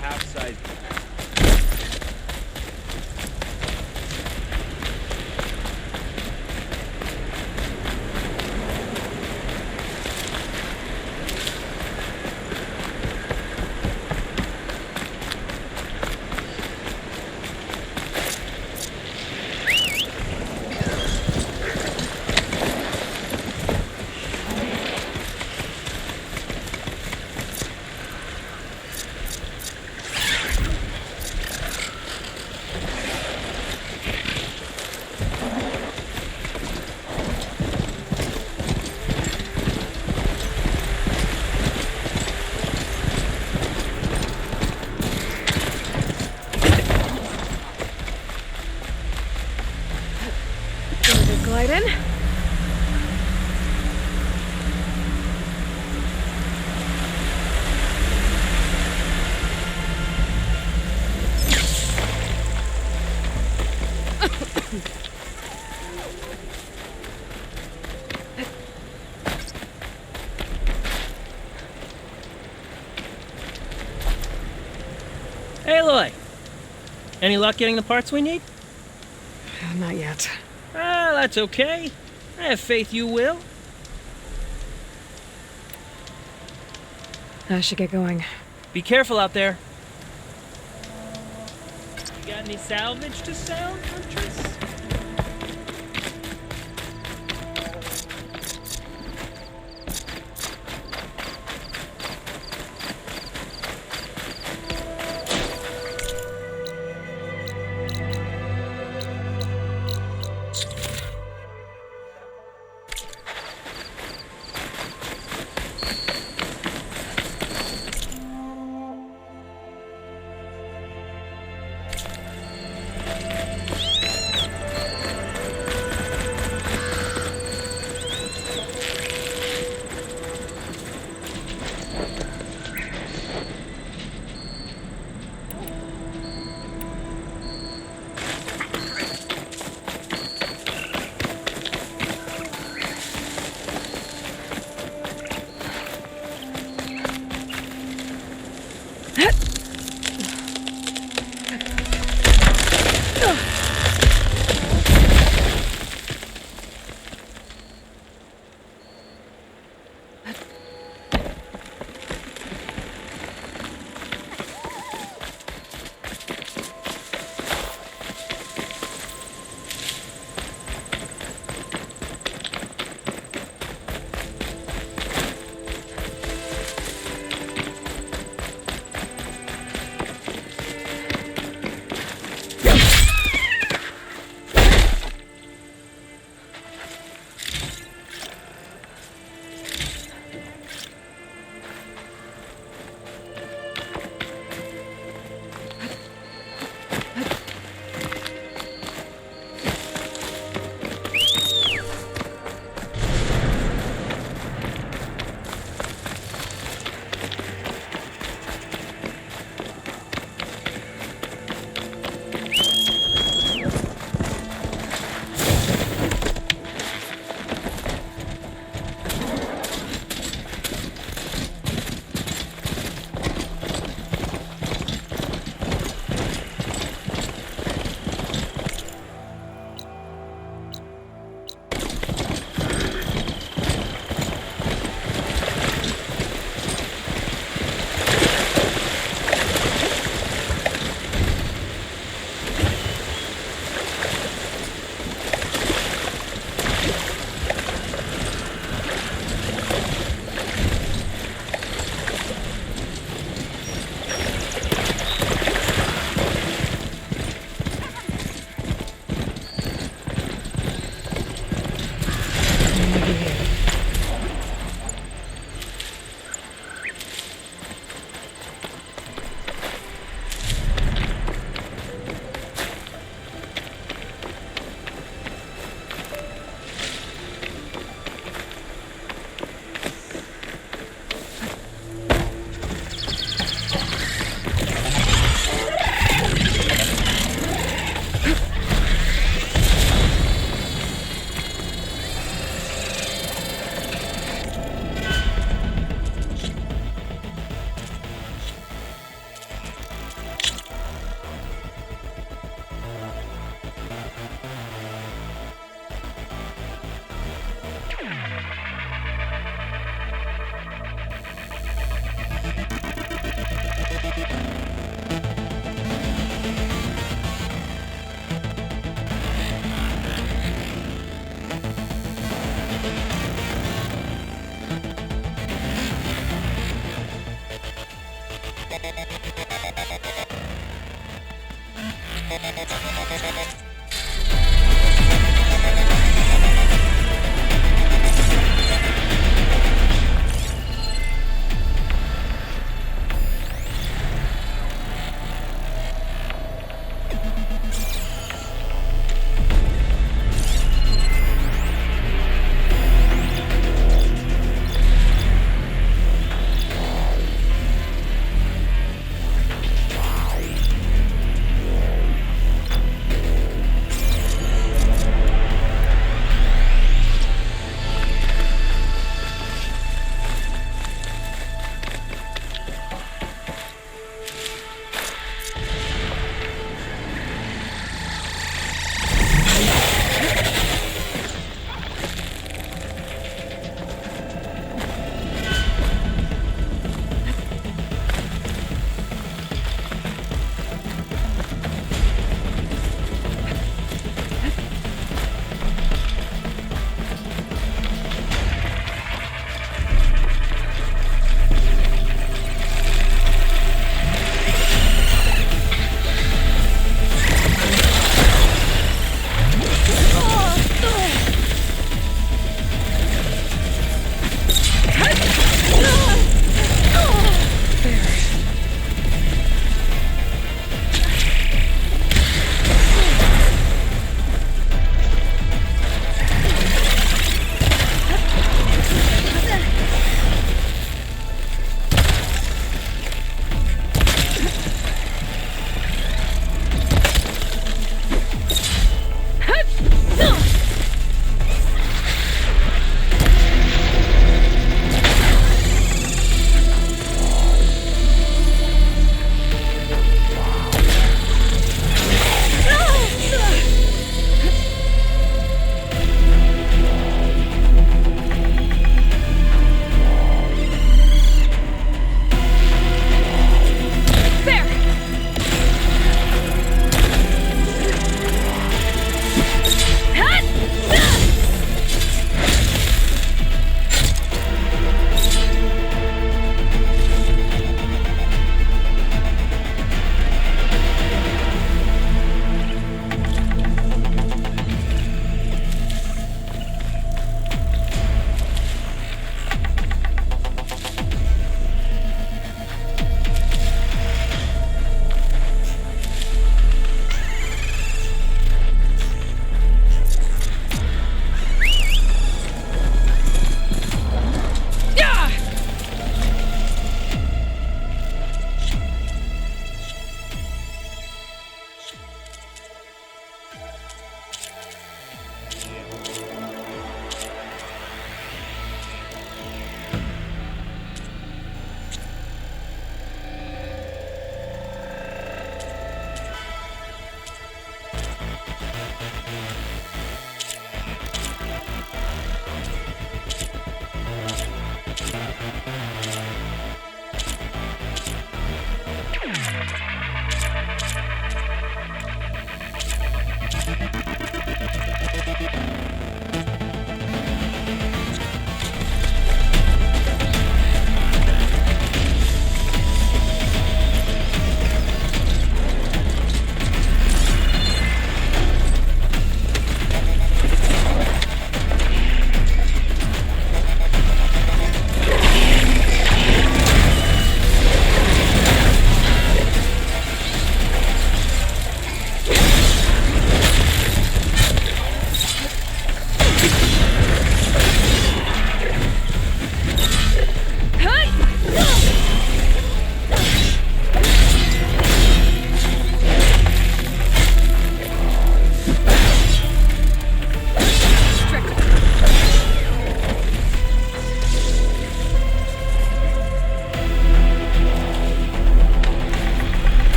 half-size. Glide in. Hey, Aloy. Any luck getting the parts we need? Not yet. Ah, that's okay. I have faith you will. I should get going. Be careful out there. You got any salvage to sell, Huntress?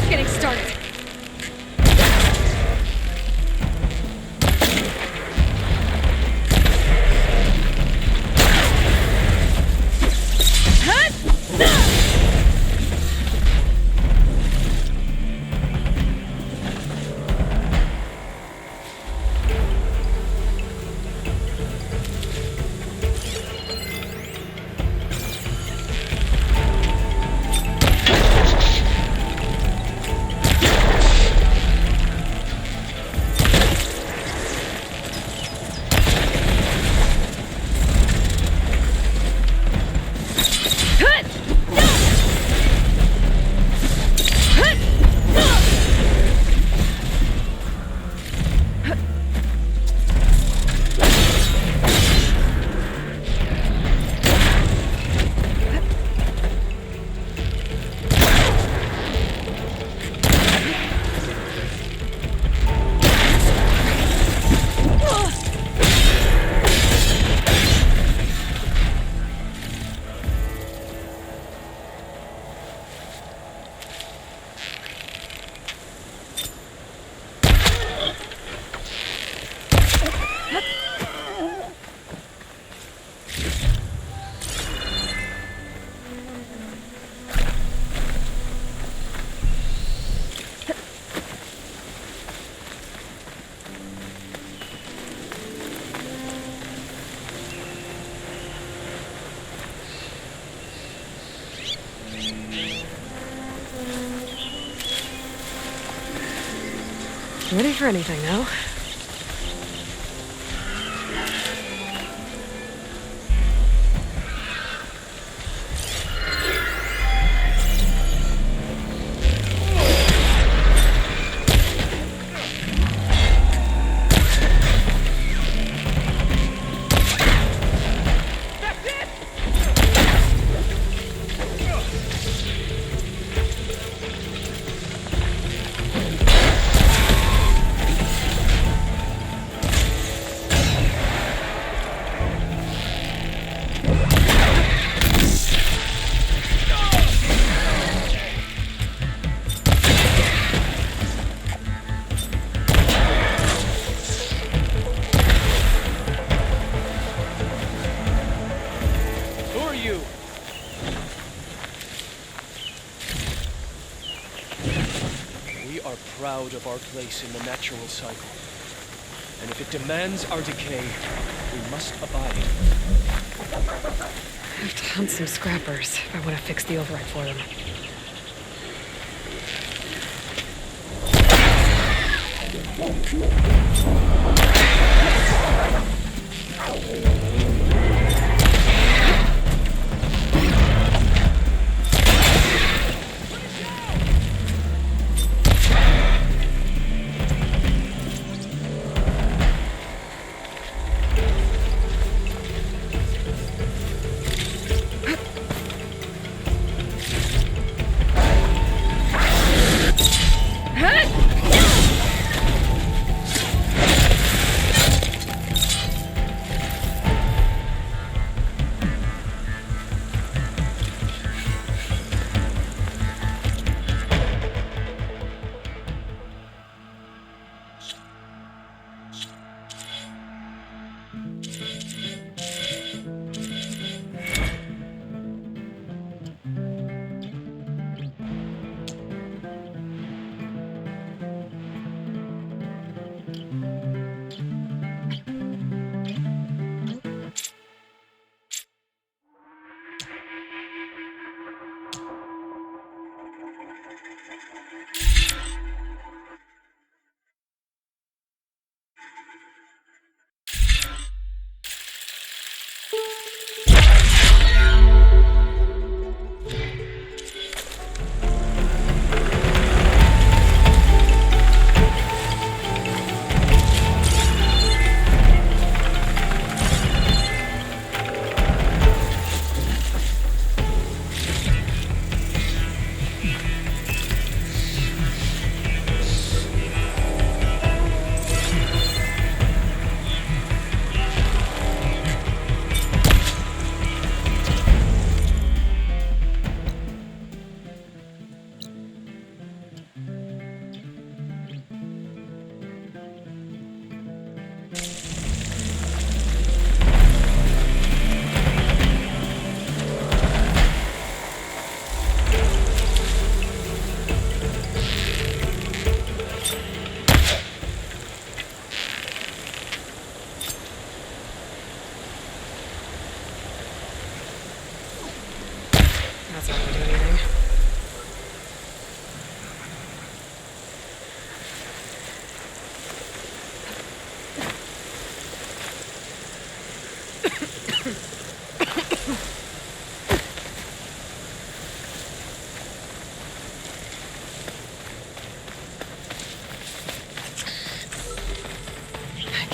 Getting started. Ready for anything now? Proud of our place in the natural cycle. And if it demands our decay, we must abide. I have to hunt some scrappers if I want to fix the override for them.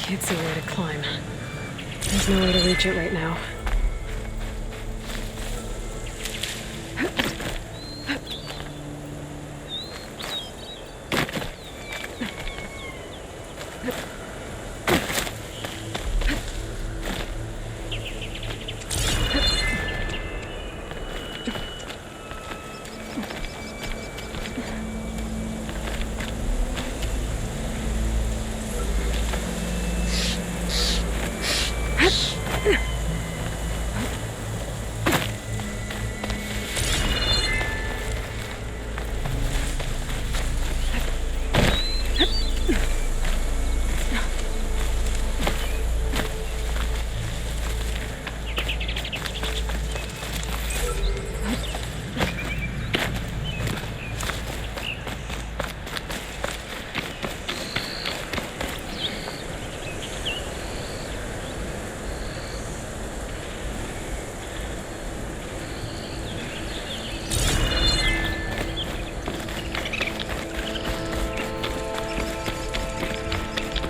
Can't see a way to climb. There's no way to reach it right now.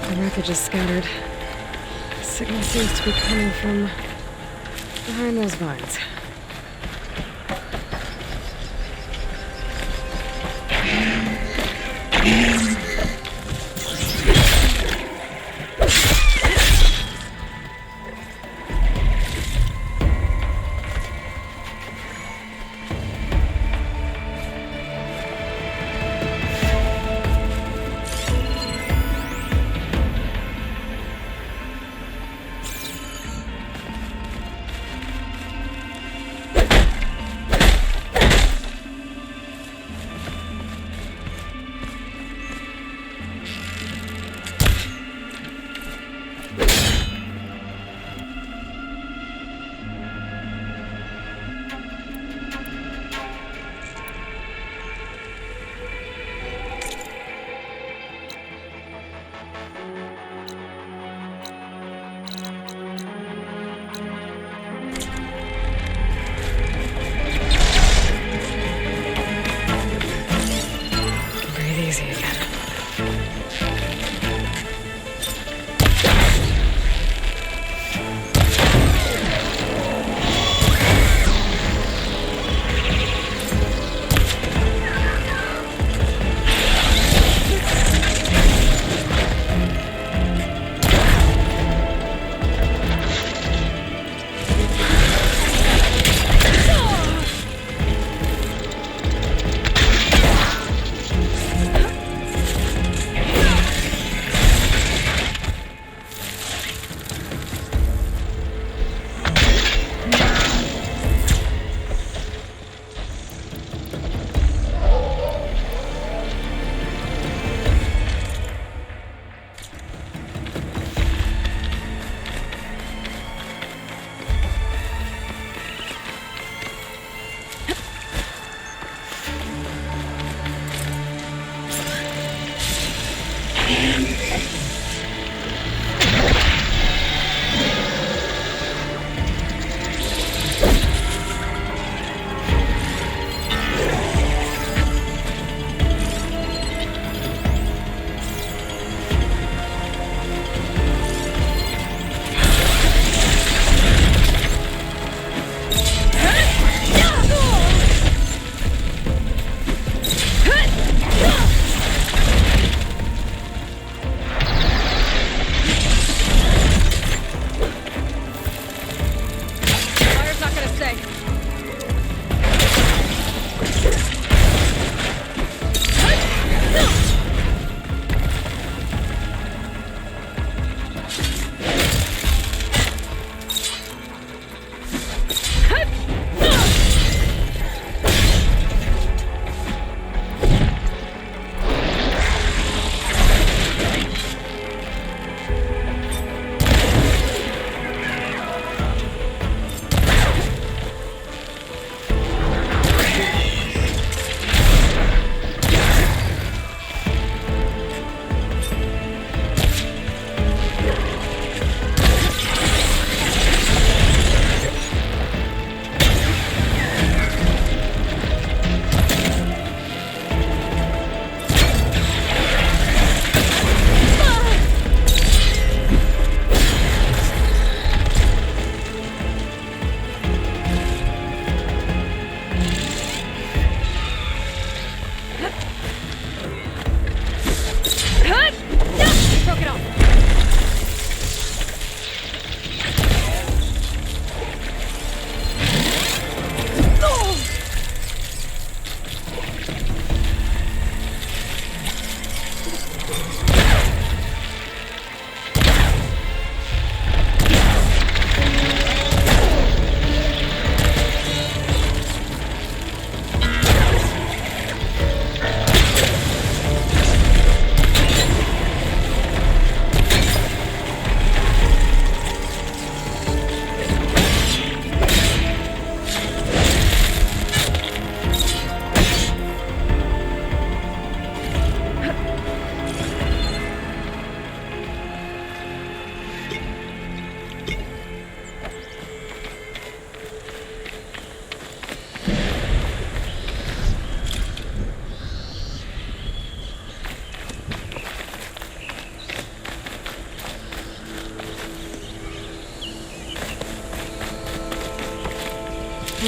The wreckage is scattered. The signal seems to be coming from behind those vines.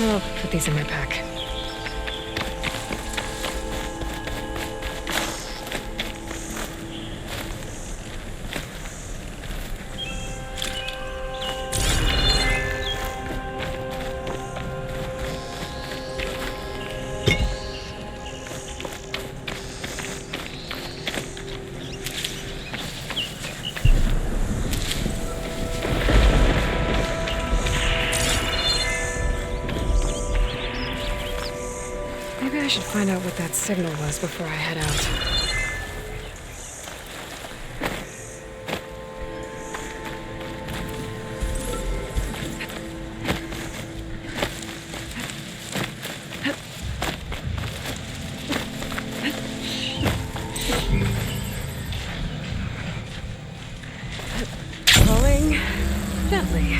I'll put these in my pack. Maybe I should find out what that signal was before I head out. Pulling gently.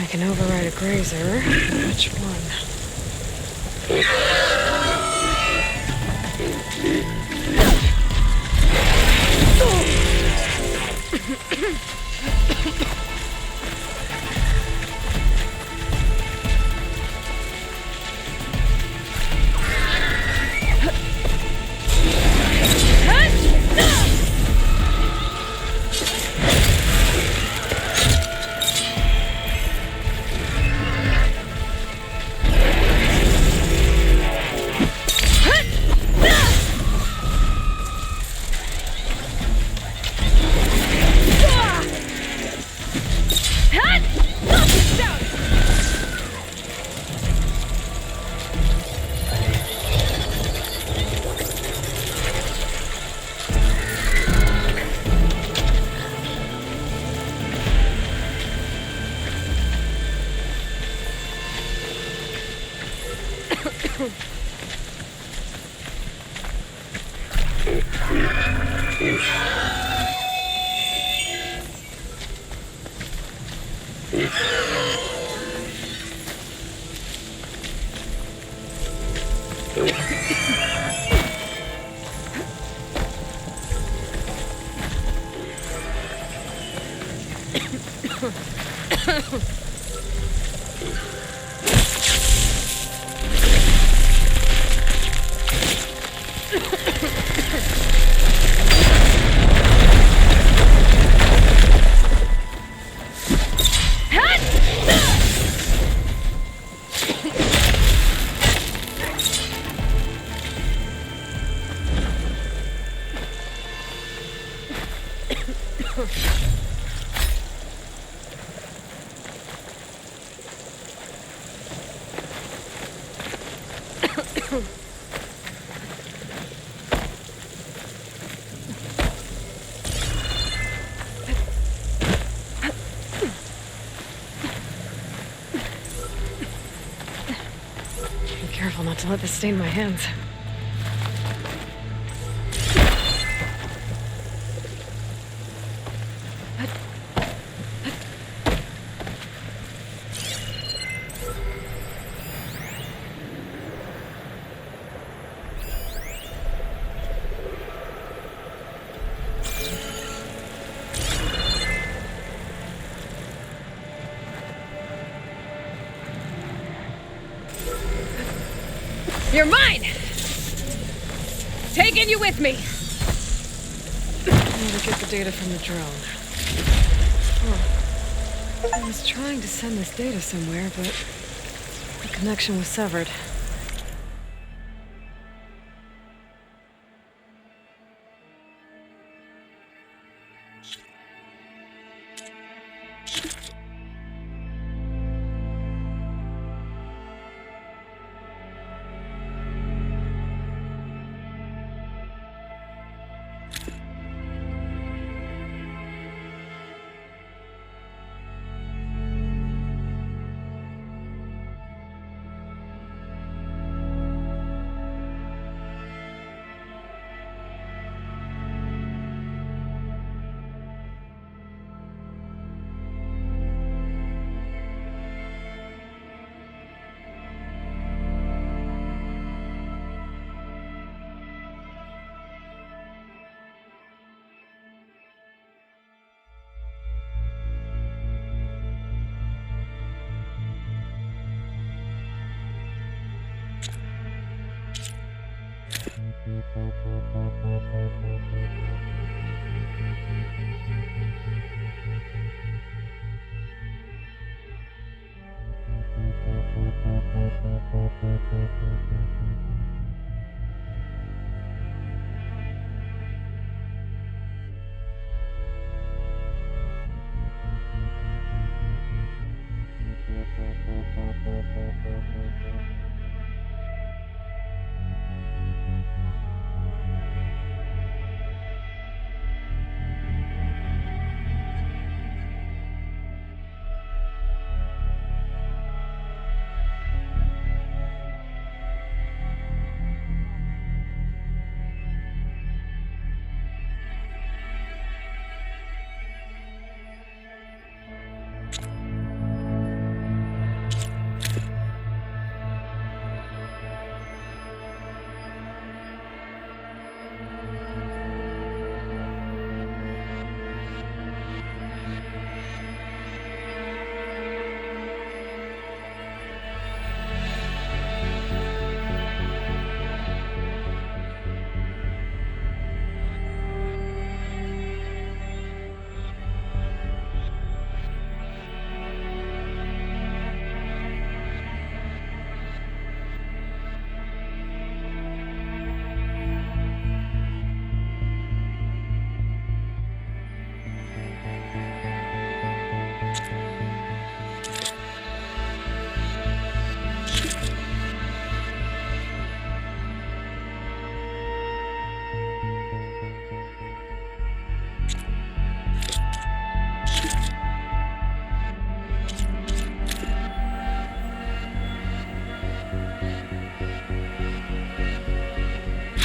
I can override a grazer. Which one? Careful not to let this stain my hands. You're mine! Taking you with me! I need to get the data from the drone. Oh. I was trying to send this data somewhere, but the connection was severed.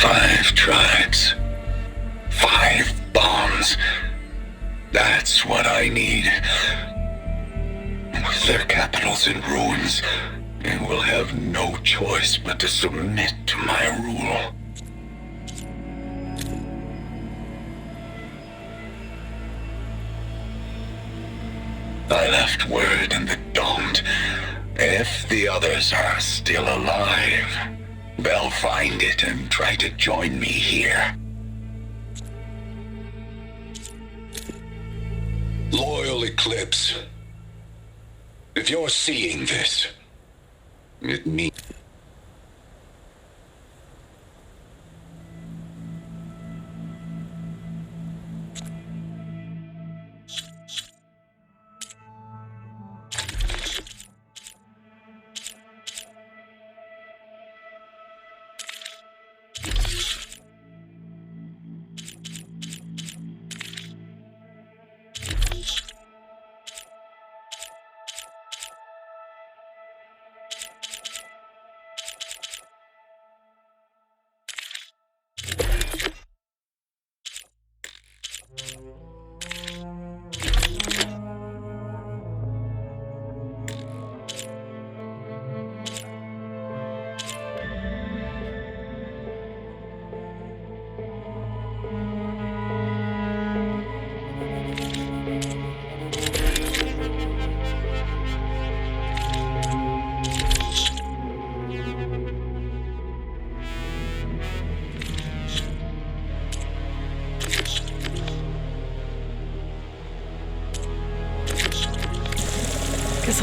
Five tribes. 5 bombs. That's what I need. With their capitals in ruins, they will have no choice but to submit to my rule. I left word in the domed. If the others are still alive, they'll find it and try to join me here. Loyal Eclipse, if you're seeing this, it means...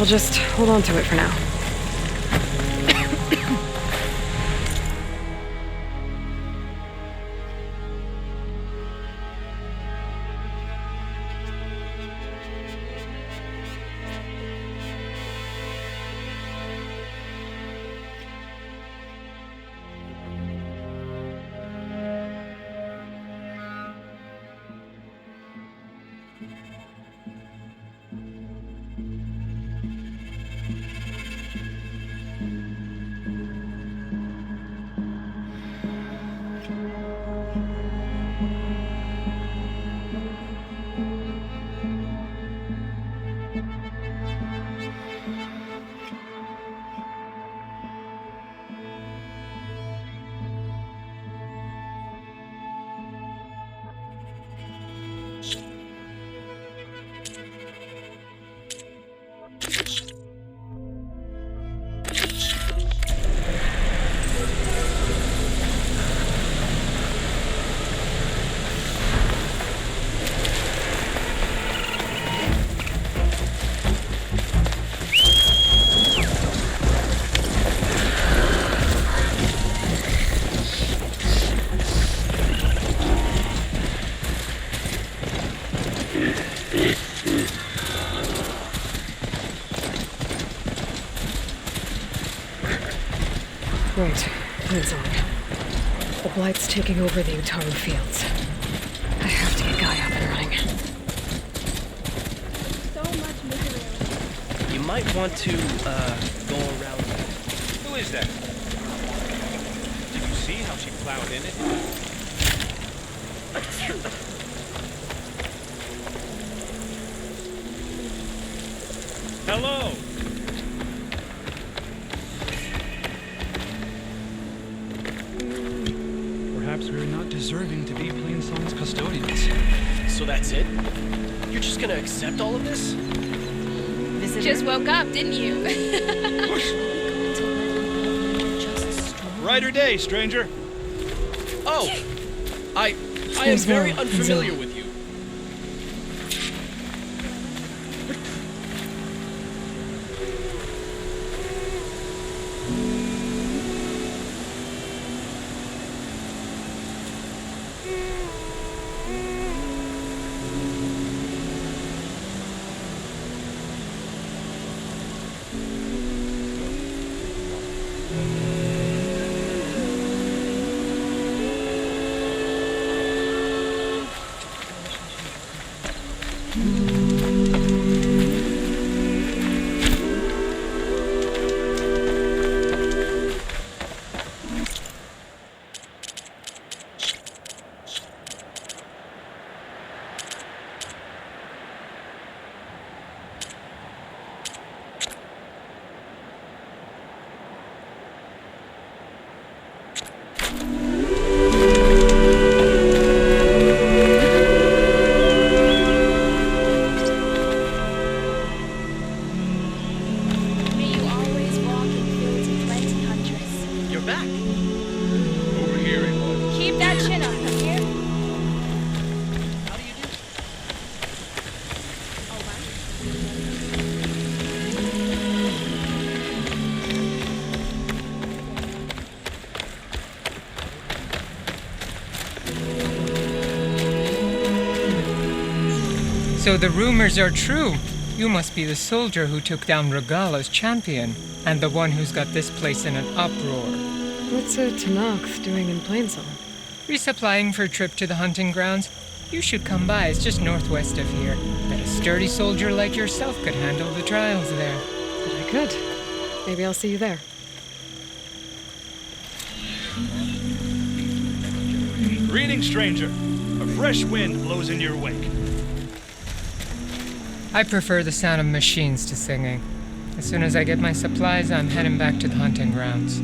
I'll just hold on to it for now. Right, plan's on. The Blight's taking over the Utaru fields. I have to get Guy up and running. So much misery. You might want to, go around. Who is that? Did you see how she plowed in it? Hello! Perhaps we're not deserving to be Plainsong's custodians. So that's it? You're just gonna accept all of this? Just woke up, didn't you? Brighter day, stranger. Oh! I am There's very more. unfamiliar with you. May you always walk in fields of plenty, Huntress. You're back. Over here, Aloy. Keep that chin up, hear? How do you do? Oh, wow. So the rumors are true. You must be the soldier who took down Regala's champion, and the one who's got this place in an uproar. What's a Tanakh doing in Plainsong? Resupplying for a trip to the hunting grounds? You should come by, it's just northwest of here. Bet a sturdy soldier like yourself could handle the trials there. But I could. Maybe I'll see you there. Greetings, stranger. A fresh wind blows in your wake. I prefer the sound of machines to singing. As soon as I get my supplies, I'm heading back to the hunting grounds.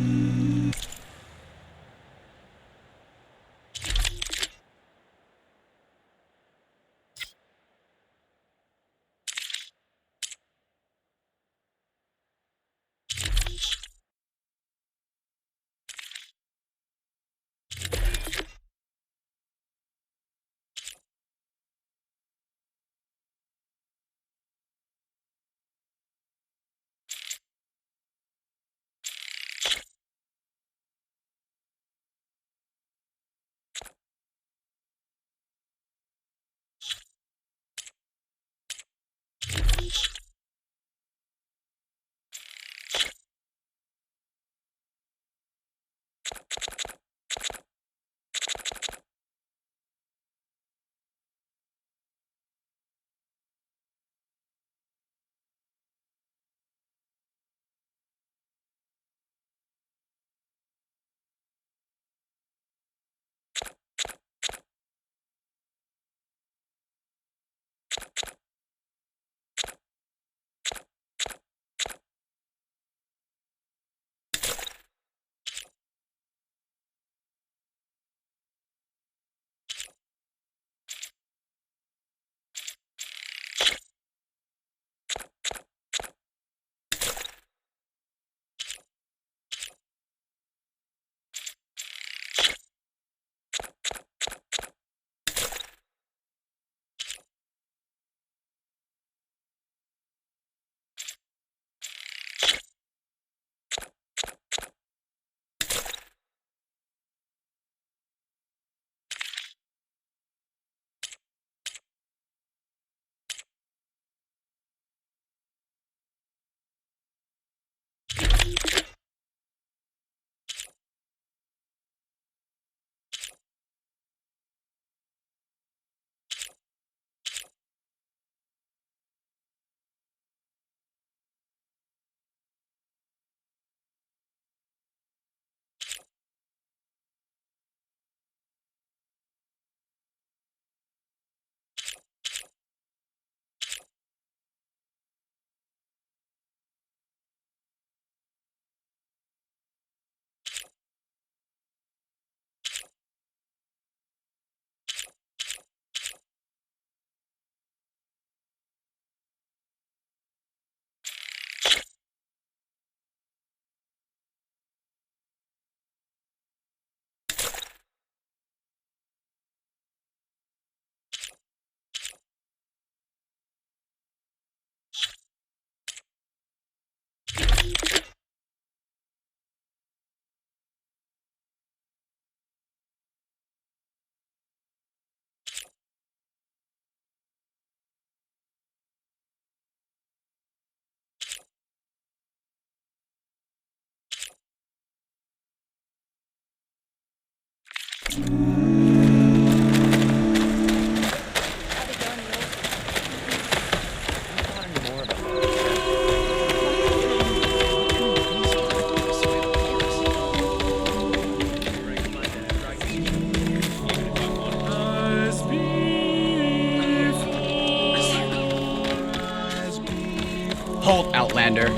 Commander.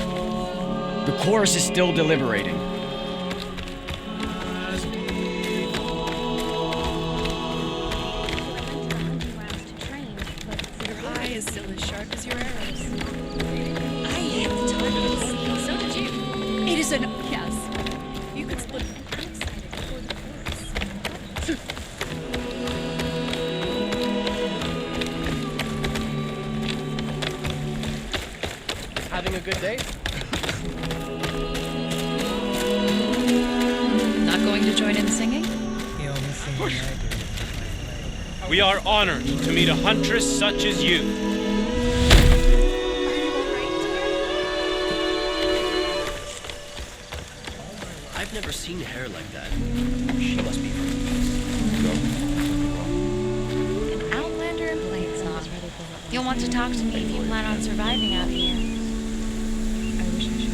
The chorus is still deliberating. Your eye is still as sharp as your arrows. I hit the targets. So did you. It is an yes. You could split. I'm excited for the chorus. Having a good day? Not going to join in singing? The only thing I do. We are honored to meet a huntress such as you. I've never seen hair like that. She must be from An outlander in Plainsong. You'll want to talk to me if you plan on surviving out here. I wish I should.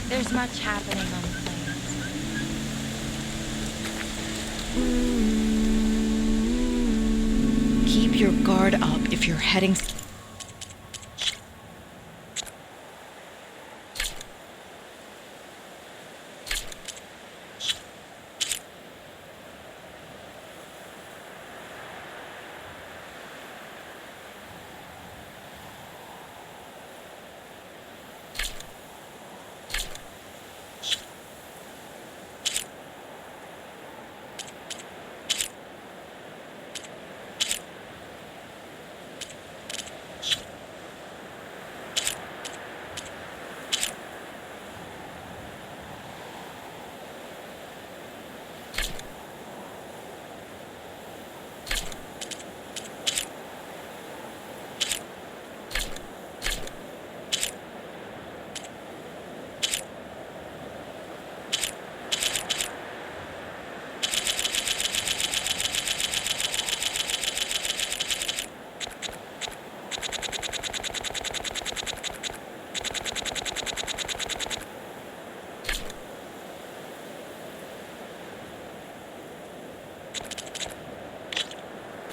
There's much happening on the plains. Keep your guard up if you're heading.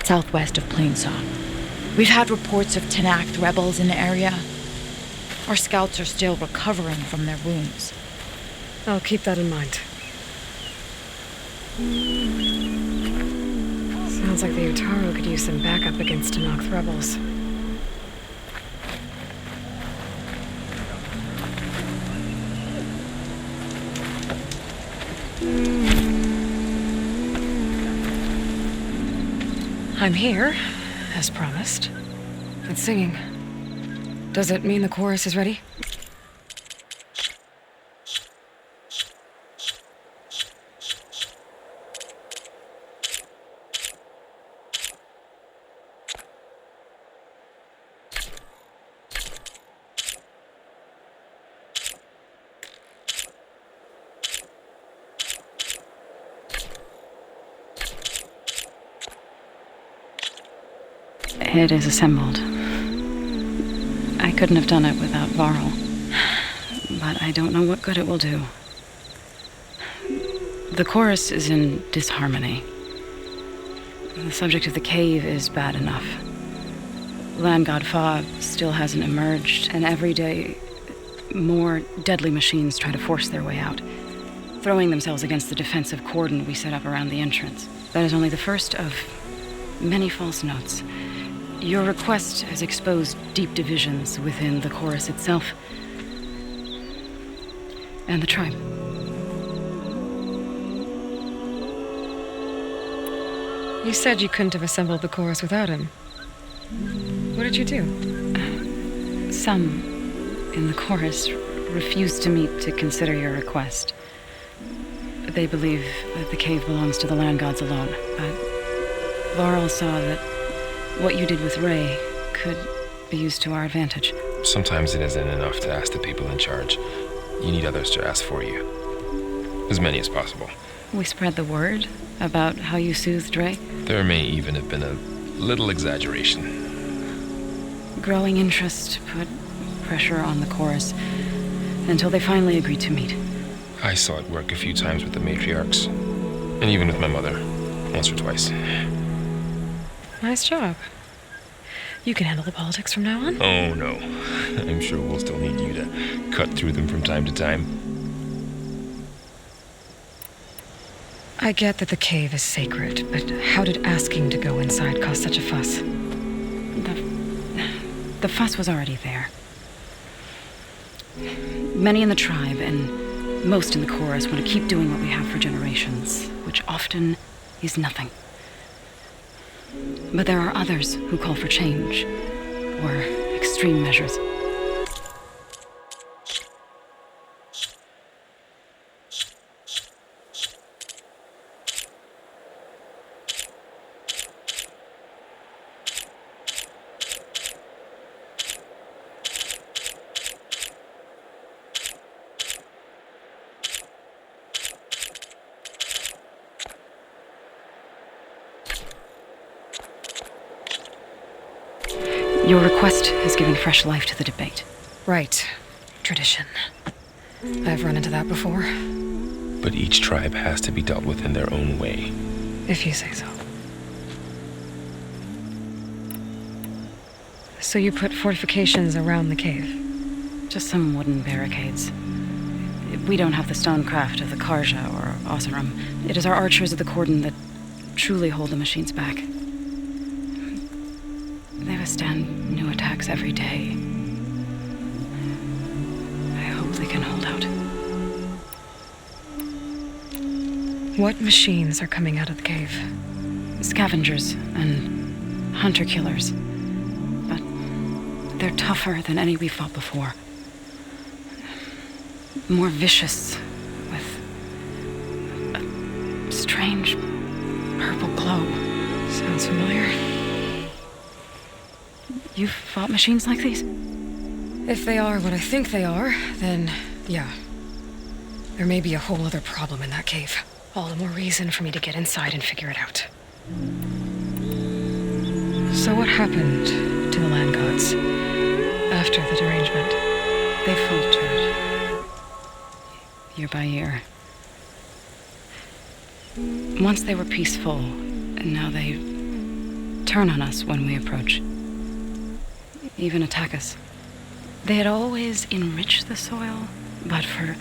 Southwest of Plainsong. We've had reports of Tenakth rebels in the area. Our scouts are still recovering from their wounds. I'll keep that in mind. Sounds like the Utaru could use some backup against Tenakth rebels. I'm here, as promised. It's singing. Does it mean the chorus is ready? It is assembled. I couldn't have done it without Varl. But I don't know what good it will do. The chorus is in disharmony. The subject of the cave is bad enough. Land God Fa still hasn't emerged, and every day more deadly machines try to force their way out, throwing themselves against the defensive cordon we set up around the entrance. That is only the first of many false notes. Your request has exposed deep divisions within the chorus itself and the tribe. You said you couldn't have assembled the chorus without him. What did you do? Some in the chorus refused to meet to consider your request. They believe that the cave belongs to the land gods alone, but Varl saw that what you did with Ray could be used to our advantage. Sometimes it isn't enough to ask the people in charge. You need others to ask for you. As many as possible. We spread the word about how you soothed Ray. There may even have been a little exaggeration. Growing interest put pressure on the chorus until they finally agreed to meet. I saw it work a few times with the matriarchs, and even with my mother, once or twice. Nice job. You can handle the politics from now on. Oh no. I'm sure we'll still need you to cut through them from time to time. I get that the cave is sacred, but how did asking to go inside cause such a fuss? The fuss was already there. Many in the tribe and most in the chorus want to keep doing what we have for generations, which often is nothing. But there are others who call for change, or extreme measures. Your request has given fresh life to the debate. Right. Tradition. I've run into that before. But each tribe has to be dealt with in their own way. If you say so. So you put fortifications around the cave? Just some wooden barricades. We don't have the stonecraft of the Karja or Oseram. It is our archers of the cordon that truly hold the machines back. They withstand new attacks every day. I hope they can hold out. What machines are coming out of the cave? Scavengers and hunter-killers. But they're tougher than any we fought before. More vicious, with a strange purple glow. Sounds familiar. You've fought machines like these? If they are what I think they are, then yeah. There may be a whole other problem in that cave. All the more reason for me to get inside and figure it out. So what happened to the land gods after the derangement? They faltered. Year by year. Once they were peaceful, and now they turn on us when we approach. Even attack us. They had always enriched the soil, but for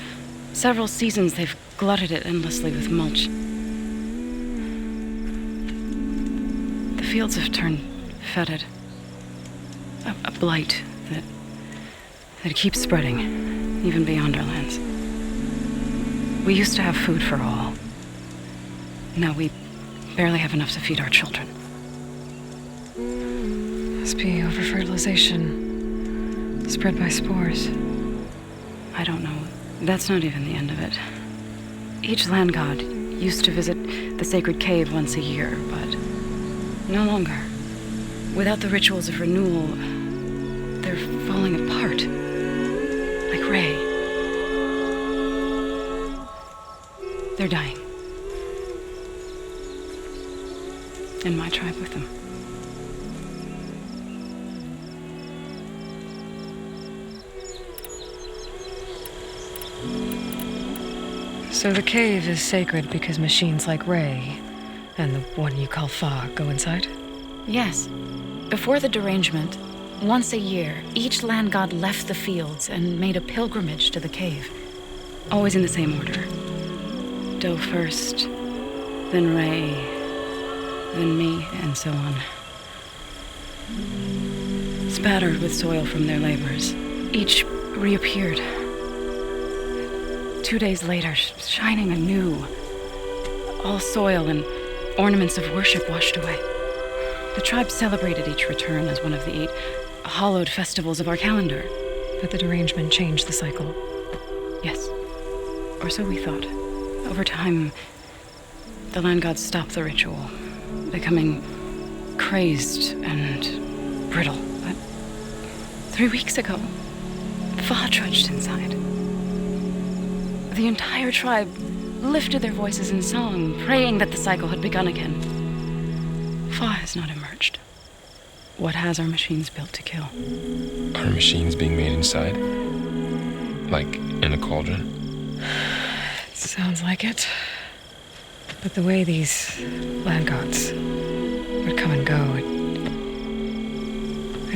several seasons they've glutted it endlessly with mulch. The fields have turned fetid. A blight that keeps spreading, even beyond our lands. We used to have food for all. Now we barely have enough to feed our children. Must be over-fertilization, spread by spores. I don't know. That's not even the end of it. Each land god used to visit the sacred cave once a year, but no longer. Without the rituals of renewal, they're falling apart. Like Ray. They're dying. And my tribe with them. So the cave is sacred because machines like Ray and the one you call Fa go inside? Yes. Before the derangement, once a year, each land god left the fields and made a pilgrimage to the cave. Always in the same order. Doe first, then Ray, then me, and so on. Spattered with soil from their labors, each reappeared. 2 days later, shining anew. All soil and ornaments of worship washed away. The tribe celebrated each return as one of the 8 hallowed festivals of our calendar. But the derangement changed the cycle. Yes. Or so we thought. Over time, the land gods stopped the ritual, becoming crazed and brittle. But 3 weeks ago, Fa trudged inside. The entire tribe lifted their voices in song, praying that the cycle had begun again. Fa has not emerged. What has our machines built to kill? Are machines being made inside? Like in a cauldron? Sounds like it. But the way these land gods would come and go,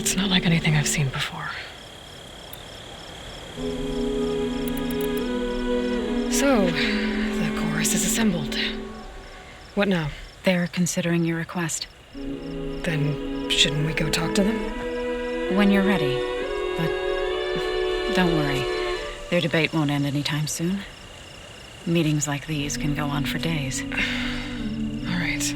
It's not like anything I've seen before. So, the chorus is assembled. What now? They're considering your request. Then, shouldn't we go talk to them? When you're ready. But don't worry. Their debate won't end anytime soon. Meetings like these can go on for days. All right.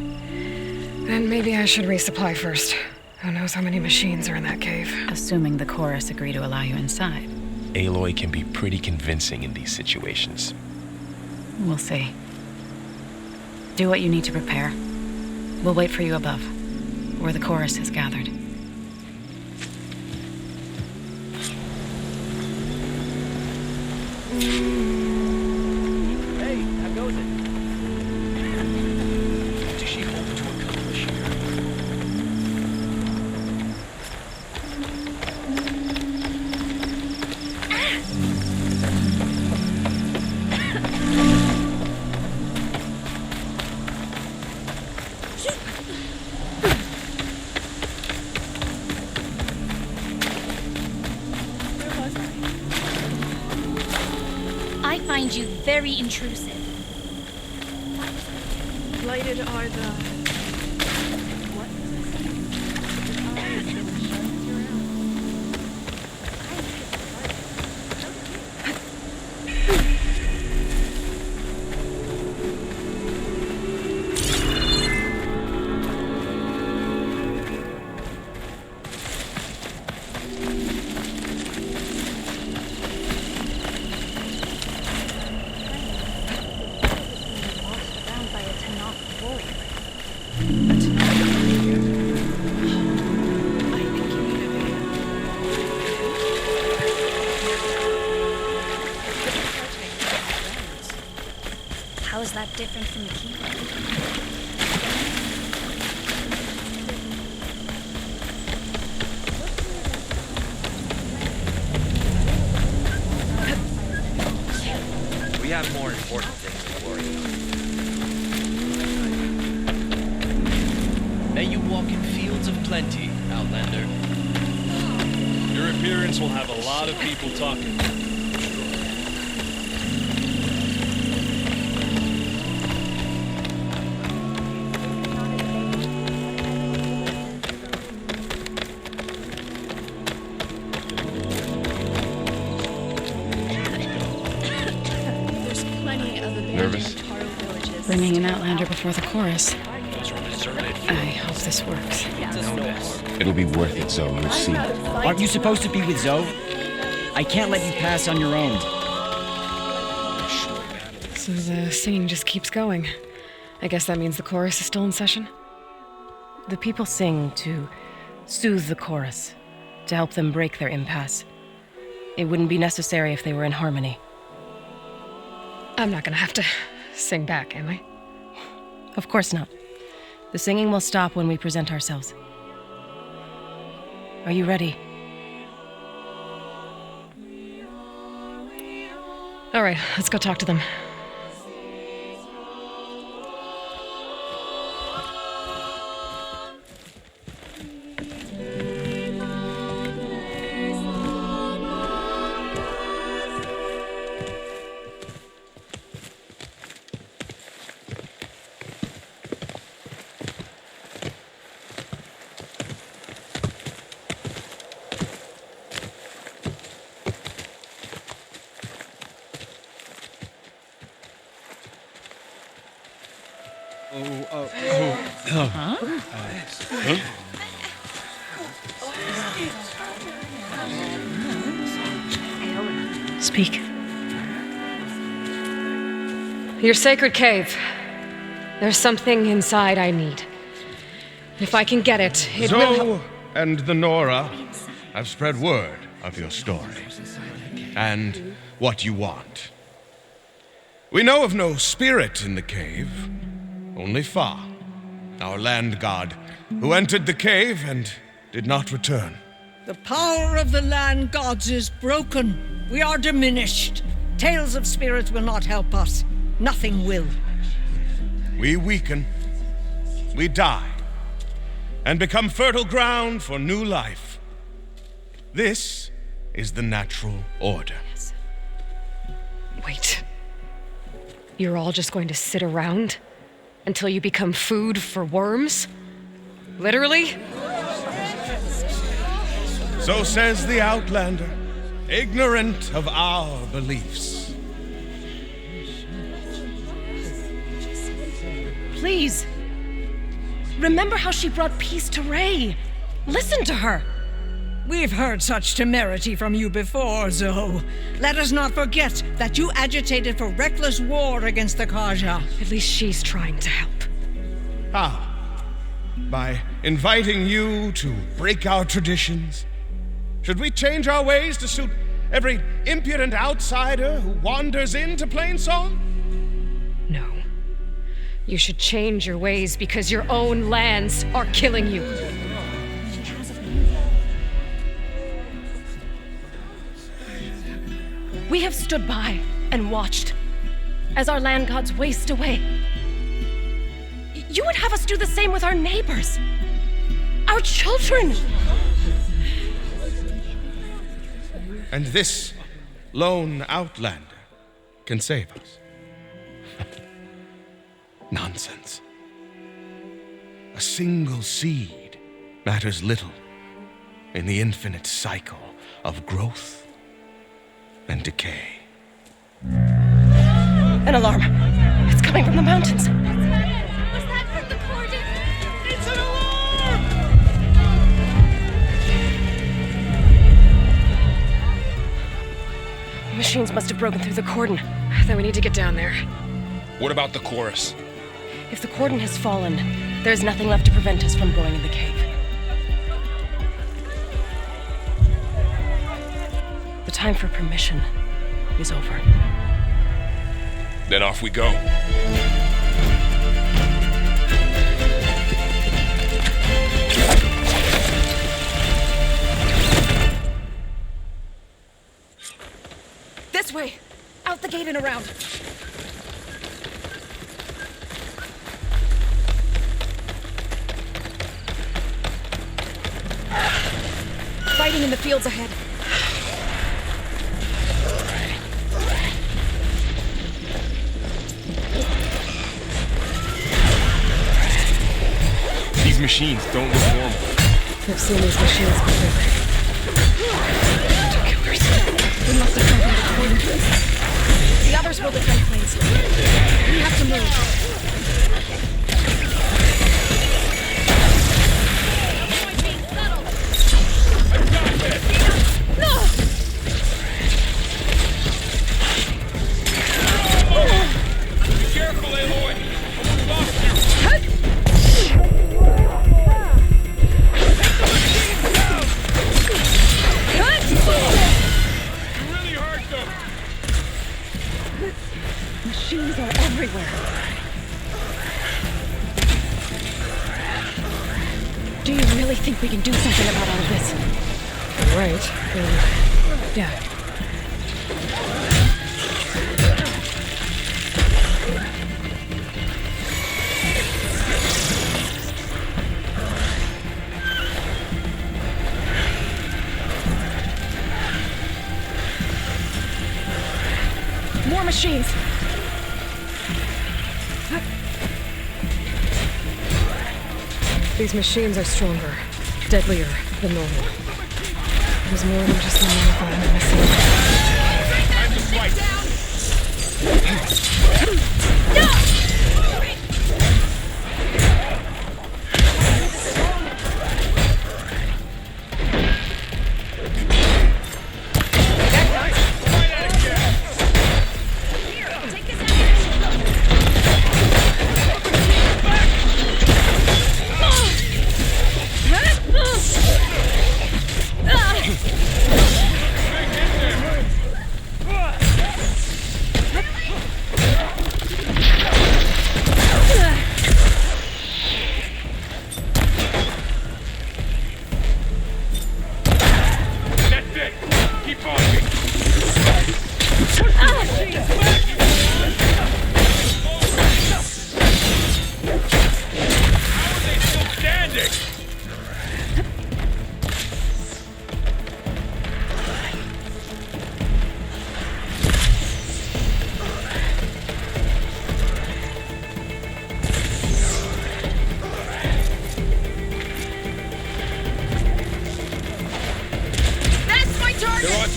Then maybe I should resupply first. Who knows how many machines are in that cave? Assuming the chorus agree to allow you inside. Aloy can be pretty convincing in these situations. We'll see. Do what you need to prepare. We'll wait for you above, where the chorus is gathered. Hey, how goes it? What does she hope to accomplish here? I find you very intrusive. Blighted are the... What? How is that different from the keyboard? We have more important things to worry about. May you walk in fields of plenty, Outlander. Your appearance will have a lot of people talking. There's plenty of abandoned Nervous? Taro villages. Bringing an Outlander before the chorus. Those are deserted. I hope this works. It'll be worth it, Zoe. You'll see. Aren't you supposed to be with Zoe? I can't let you pass on your own. So the singing just keeps going. I guess that means the chorus is still in session? The people sing to soothe the chorus, to help them break their impasse. It wouldn't be necessary if they were in harmony. I'm not gonna have to sing back, am I? Of course not. The singing will stop when we present ourselves. Are you ready? All right, let's go talk to them. Speak. Your sacred cave. There's something inside I need. If I can get it, it will help. Zoe and the Nora have spread word of your story and what you want. We know of no spirit in the cave, only Fa, our land god, who entered the cave and did not return. The power of the land gods is broken. We are diminished. Tales of spirits will not help us. Nothing will. We weaken, we die, and become fertile ground for new life. This is the natural order. Wait. You're all just going to sit around until you become food for worms? Literally? So says the Outlander, ignorant of our beliefs. Please. Remember how she brought peace to Ray. Listen to her. We've heard such temerity from you before, Zoe. Let us not forget that you agitated for reckless war against the Kaja. At least she's trying to help. How? By inviting you to break our traditions? Should we change our ways to suit every impudent outsider who wanders into Plainsong? No. You should change your ways because your own lands are killing you. We have stood by and watched as our land gods waste away. You would have us do the same with our neighbors, our children. And this lone outlander can save us. Nonsense. A single seed matters little in the infinite cycle of growth and decay. An alarm. It's coming from the mountains. Was that from the cordon? It's an alarm! Machines must have broken through the cordon. Then we need to get down there. What about the chorus? If the cordon has fallen, there's nothing left to prevent us from going in the cave. The time for permission is over. Then off we go. This way! Out the gate and around. Fighting in the fields ahead. These machines don't look normal. I've seen these machines before. Killers. We must have come from the cordon. The others will defend planes. We have to move. Careful, Aloy! Machines are everywhere. Do you really think we can do something about all of this? Right. Yeah. More machines. These machines are stronger, deadlier than normal. There's more than just one modifier I'm missing. Time to fight!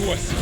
to us!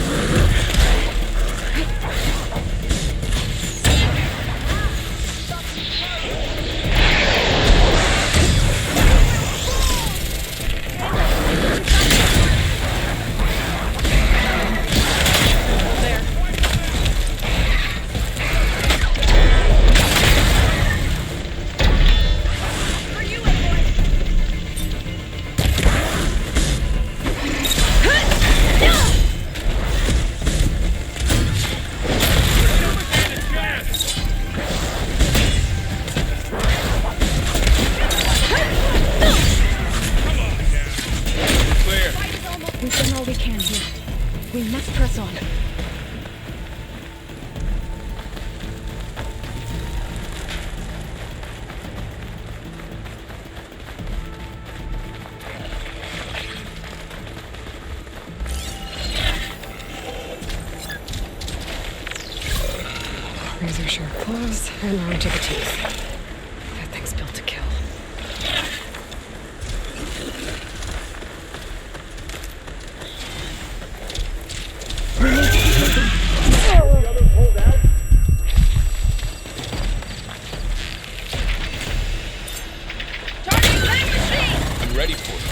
We've done all we can here. We must press on. Razor sharp claws and armed to the teeth. That thing's built to kill. I'm ready for it.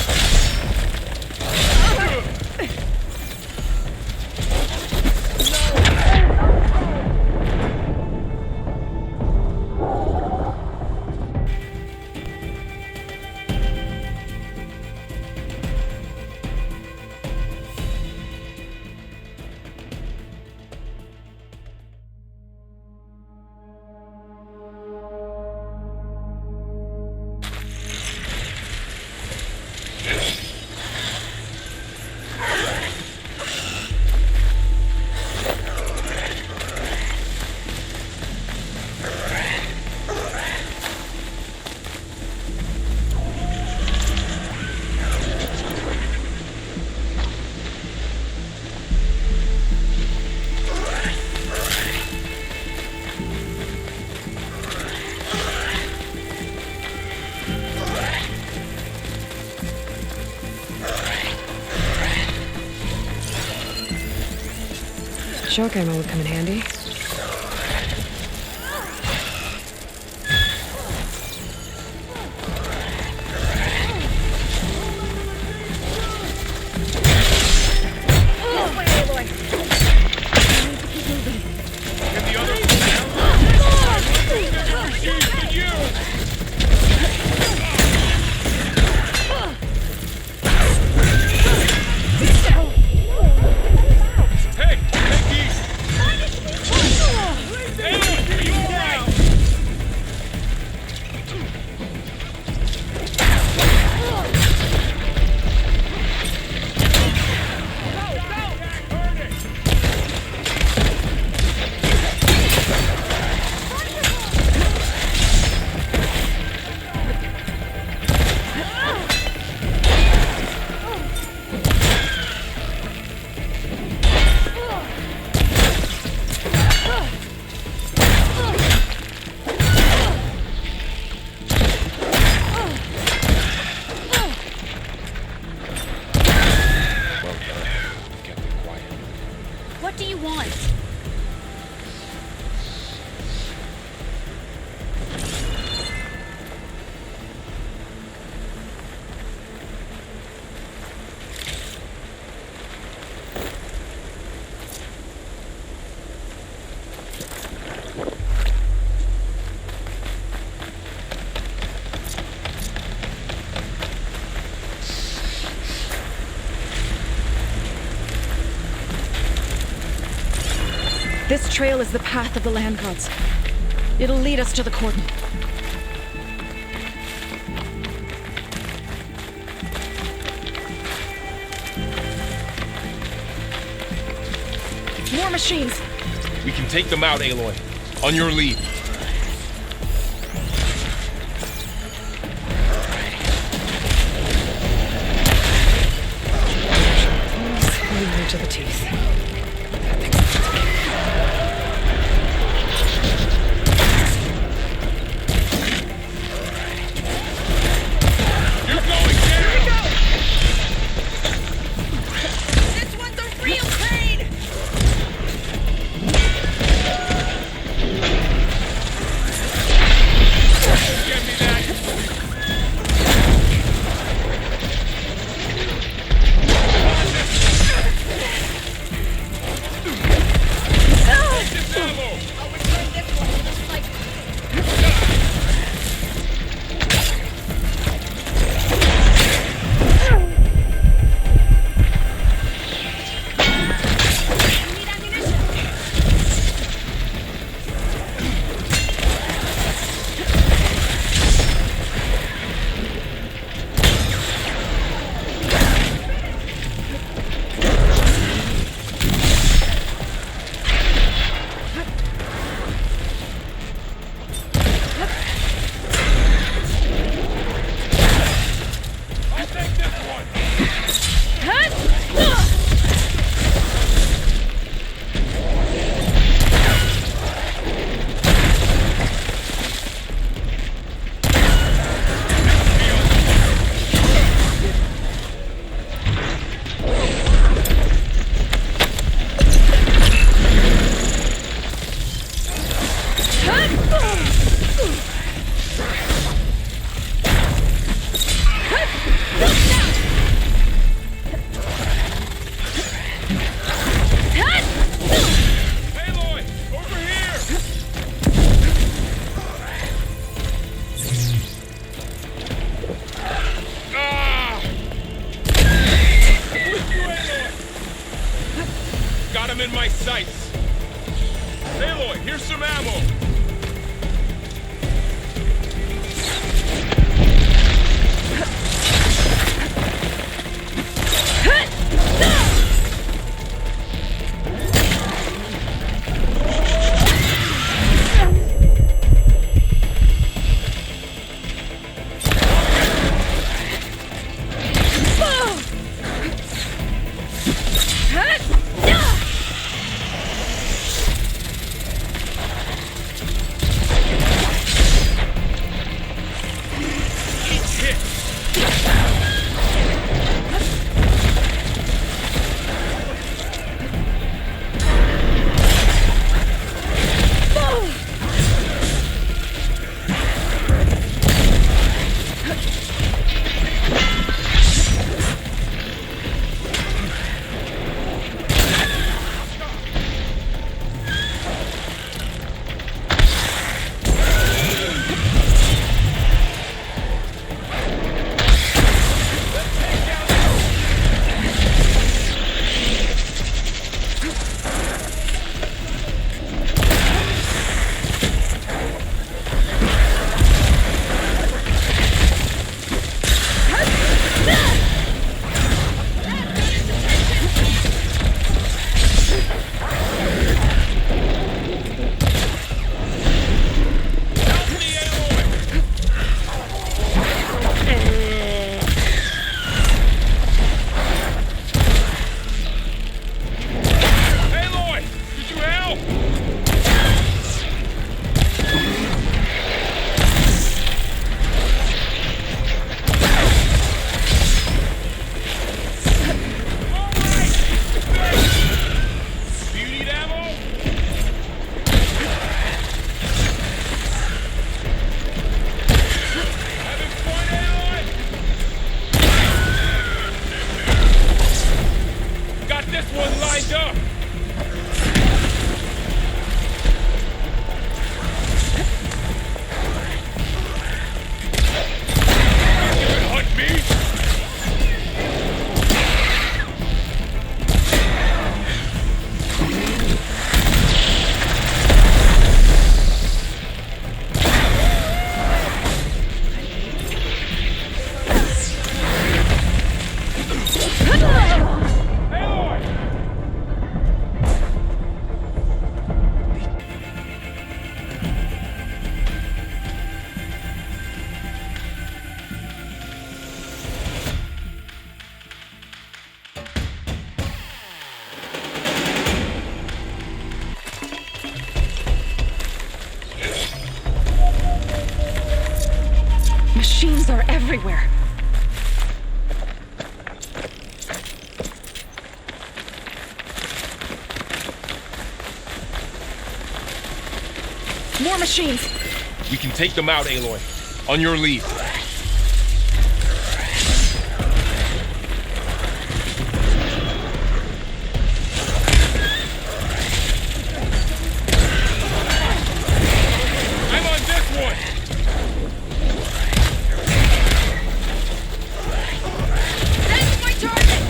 Shock ammo would come in handy. What do you want? This trail is the path of the land gods. It'll lead us to the cordon. More machines! We can take them out, Aloy. On your lead. Armed to the teeth. This one's a real train! my sights. Aloy, here's some ammo. Machines are everywhere. More machines! We can take them out, Aloy. On your lead. I'm on this one! That's my target!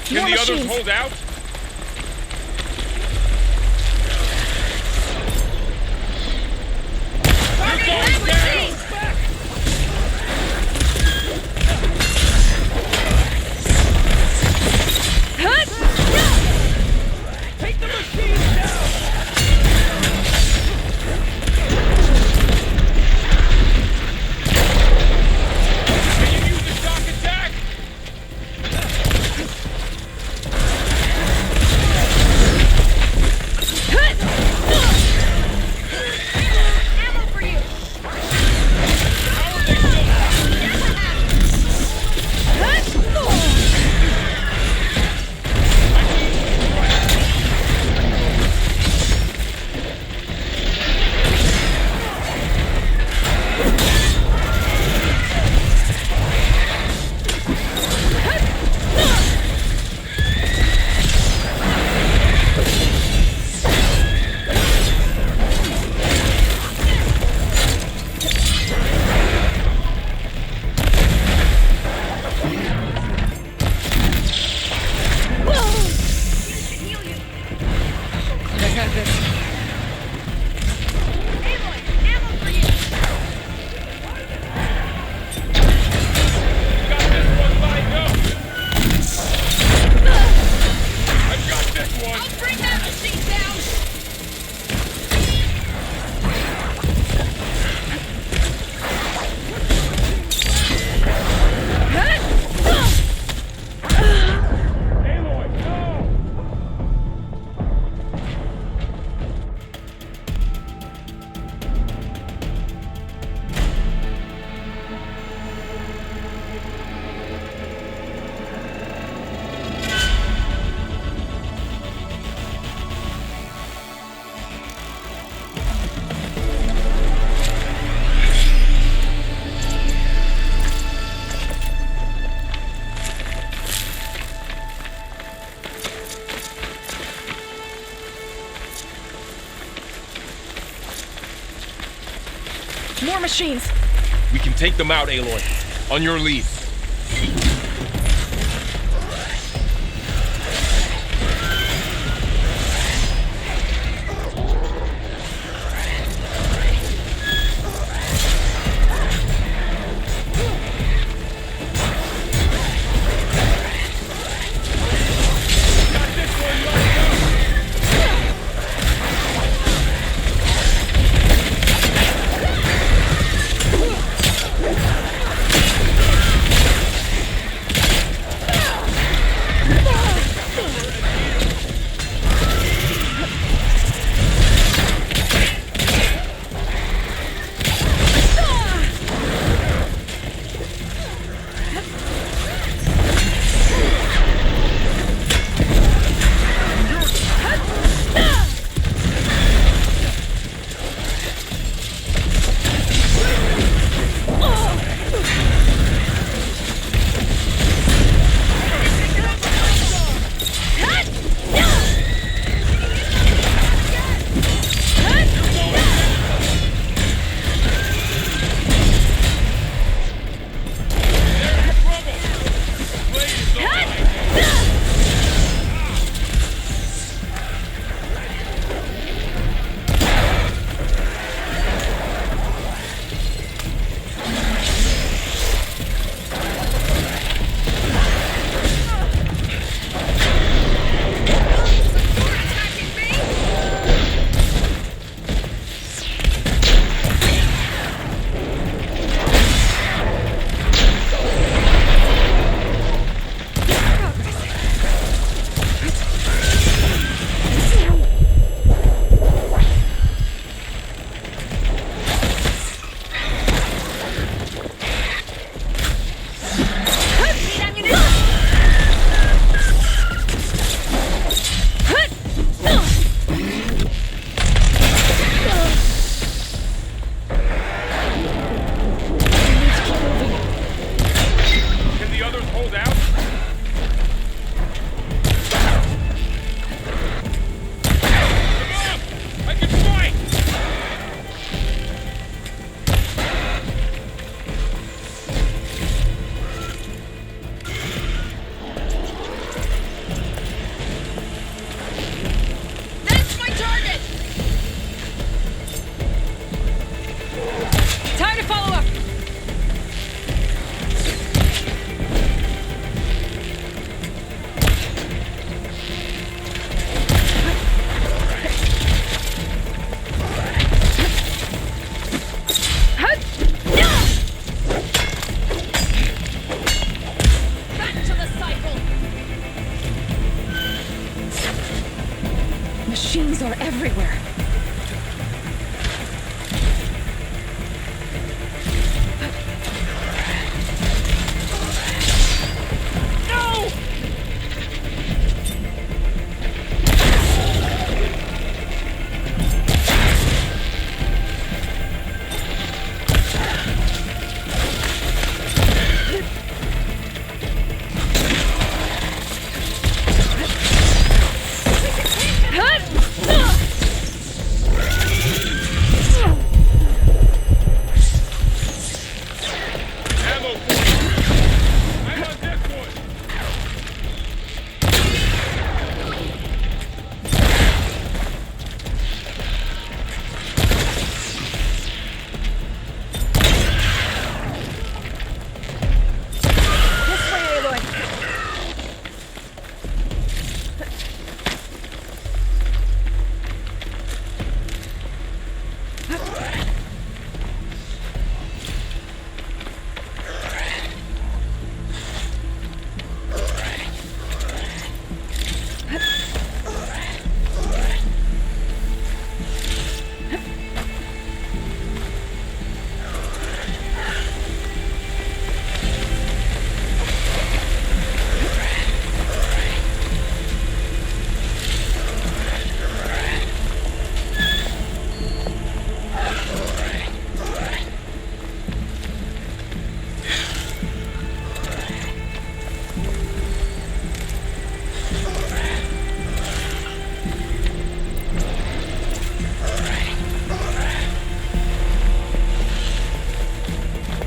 Can the others hold out? You're going down! Hut! More machines! We can take them out, Aloy. On your lead.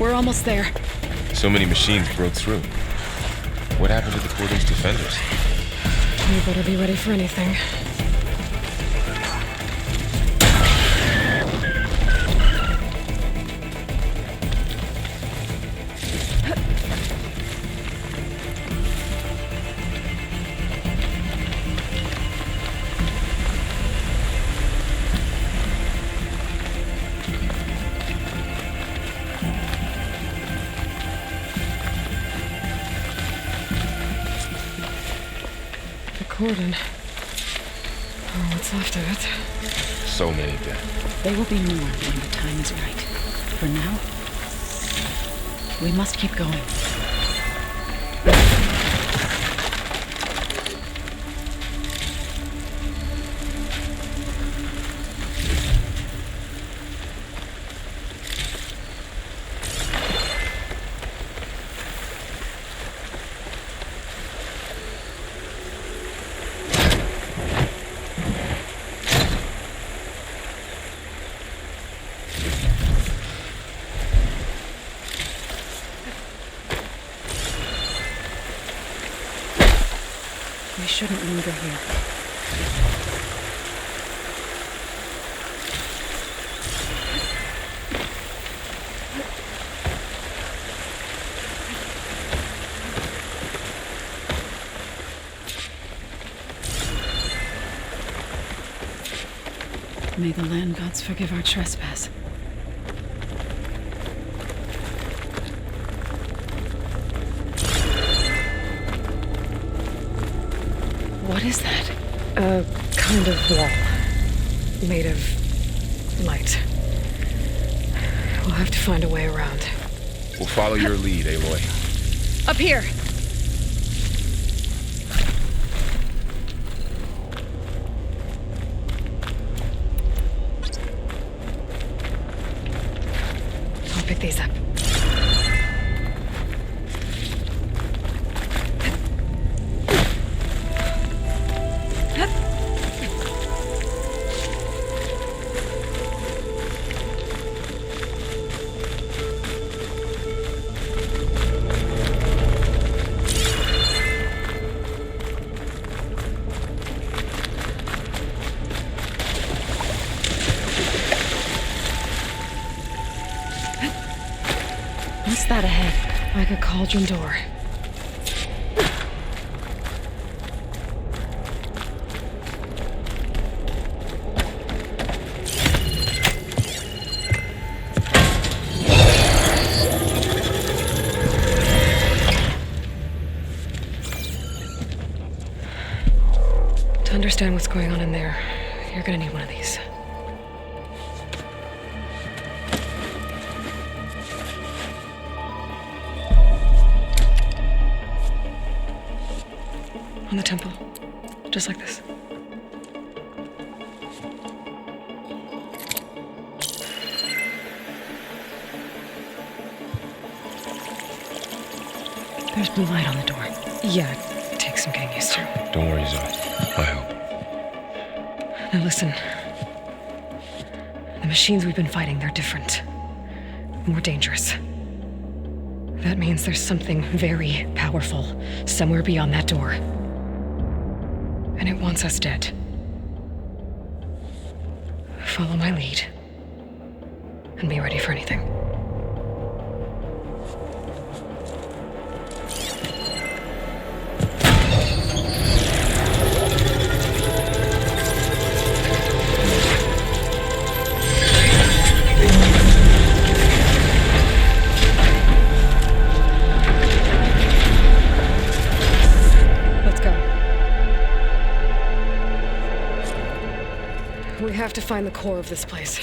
We're almost there. So many machines broke through. What happened to the Cordon's defenders? You better be ready for anything. Cordon. Oh, what's left of it? So many dead. They will be more when the time is right. For now, we must keep going. We shouldn't linger here. May the land gods forgive our trespass. What is that? A kind of wall. Made of light. We'll have to find a way around. We'll follow your lead, Aloy. Up here! I'll pick these up. What's that ahead? Like a cauldron door. To understand what's going on in there, you're gonna need one of these. On the temple. Just like this. There's blue light on the door. Yeah, it takes some getting used to. Don't worry, Zoe. I'll help. Now listen. The machines we've been fighting, they're different. More dangerous. That means there's something very powerful somewhere beyond that door. And it wants us dead. Follow my lead. And be ready for anything. We have to find the core of this place.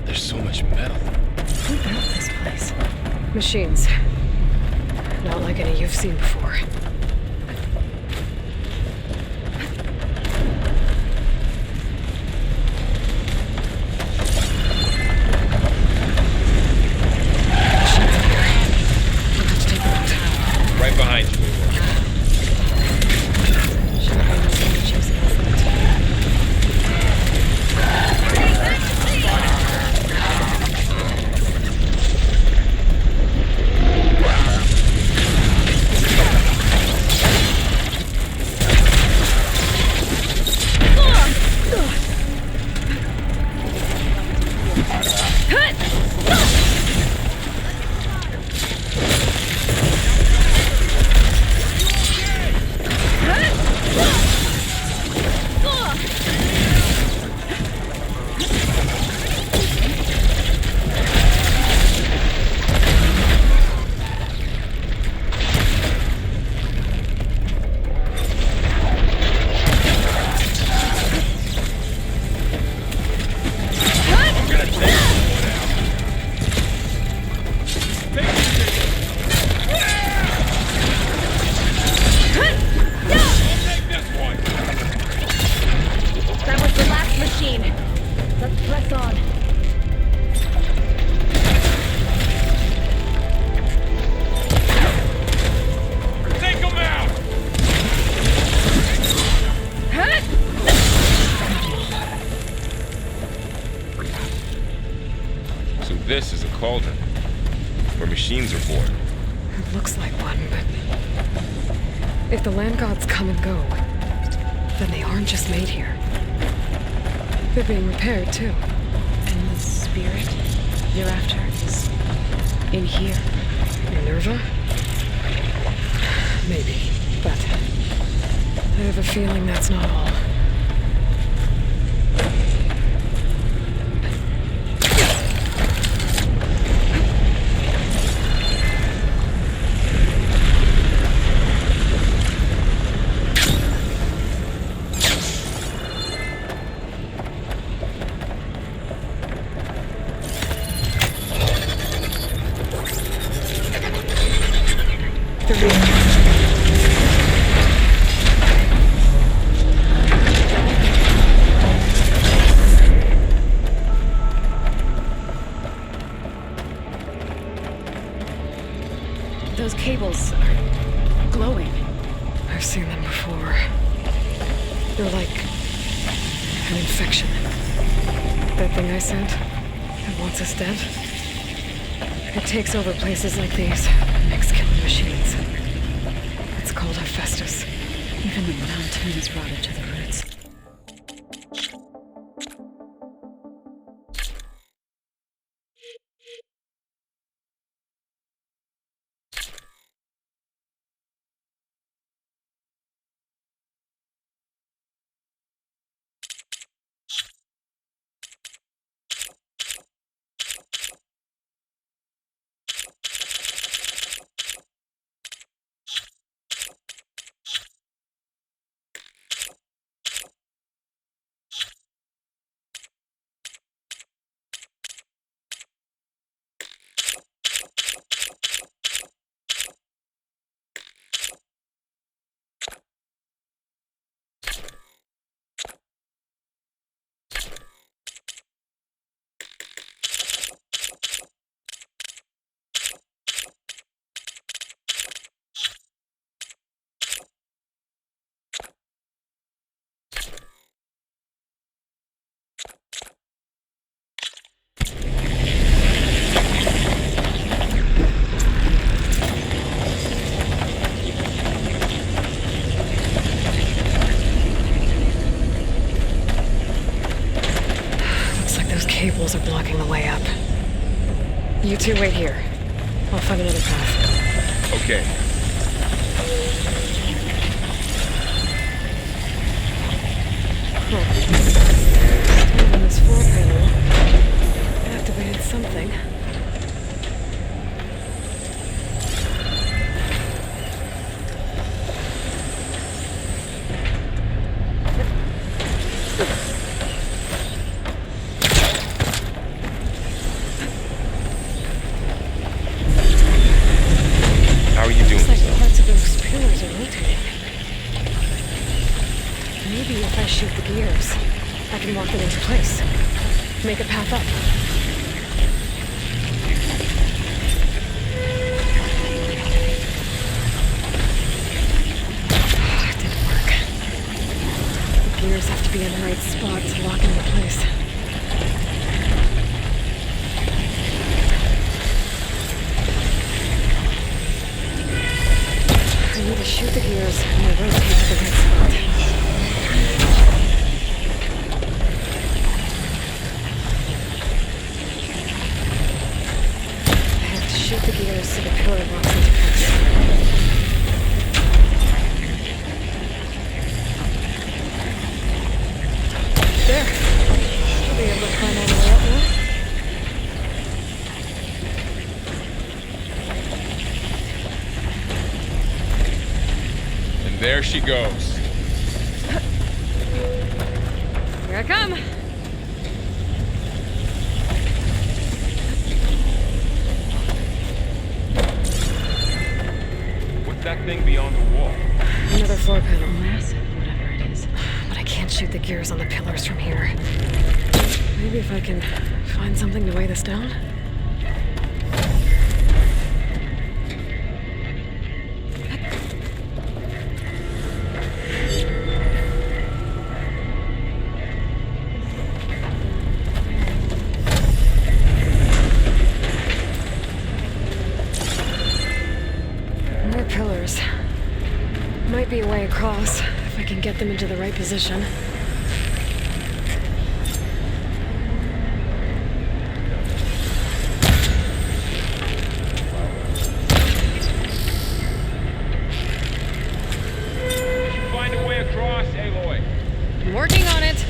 There's so much metal. Who built this place? Machines. Not like any you've seen before. Machines up here. We'll have to take them out. Right behind you. This is a cauldron, where machines are born. It looks like one, but if the land gods come and go, then they aren't just made here. They're being repaired, too. And the spirit you're after is in here. Minerva? Maybe, but I have a feeling that's not all. Those cables are glowing. I've seen them before. They're like an infection. That thing I sent, it wants us dead. It takes over places like these, makes killing machines. It's called Hephaestus. Even the mountain is rotted to the roots. Cables are blocking the way up. You two wait here. I'll find another path. Okay. Stayed on this floor panel. Activated something. How are you doing? Looks like parts of those pillars are rotating. Maybe if I shoot the gears, I can walk them into place. Make a path up. It didn't work. The gears have to be in the right spot to lock into place. I need to shoot the gears and they rotate to the right spot. I have to shoot the gears so the pillar locks into place. There. I'll be able to climb all the way up now. There she goes. Here I come. What's that thing beyond the wall? Another floor panel. Massive, whatever it is. But I can't shoot the gears on the pillars from here. Maybe if I can find something to weigh this down? across, if I can get them into the right position. Find a way across, Aloy. I'm working on it.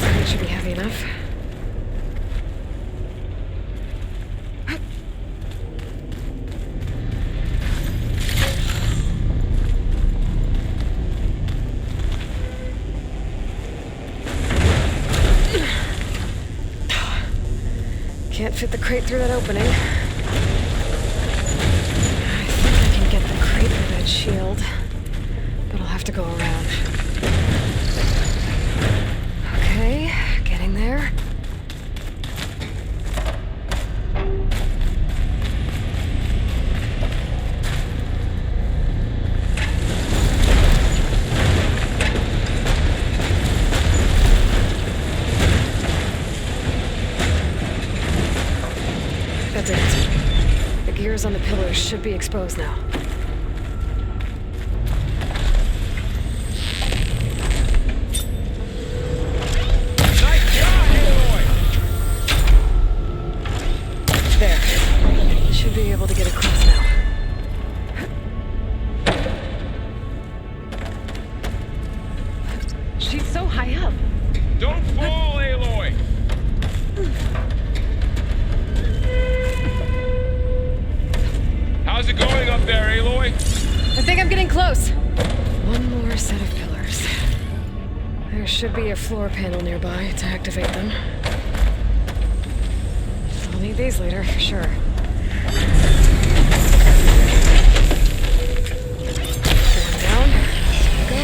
That should be heavy enough. Can't fit the crate through that opening. I think I can get the crate through that shield, but I'll have to go around. Okay, getting there. That's it. The gears on the pillars should be exposed now. There. Should be able to get across now. She's so high up. Don't fall, Aloy! How's it going up there, Aloy? I think I'm getting close. One more set of pillars. There should be a floor panel nearby to activate them. I'll need these later, for sure. Going down. Here we go.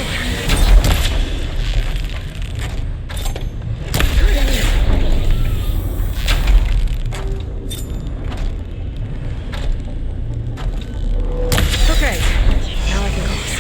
Okay, now I can cross.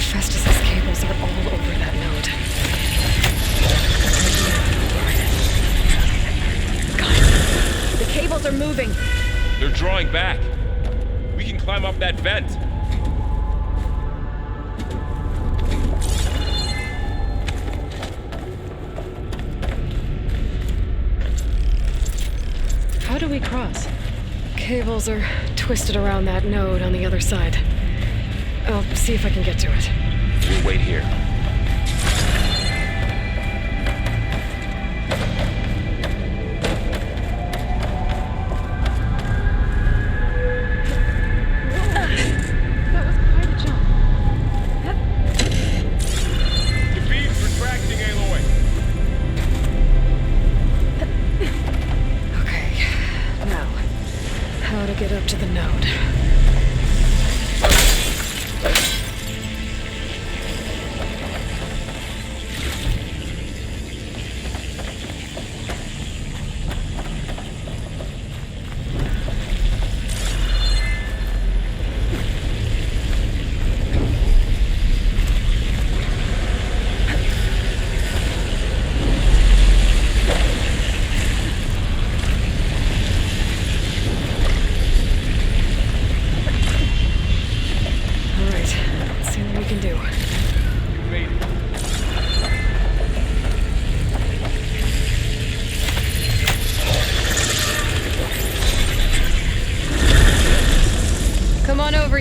Festus's cables are all over that node. Got it. The cables are moving. They're drawing back. We can climb up that vent. How do we cross? Cables are twisted around that node on the other side. I'll see if I can get to it. We'll wait here. That was quite a jump. The beam's retracting, Aloy. Okay, now, how to get up to the node.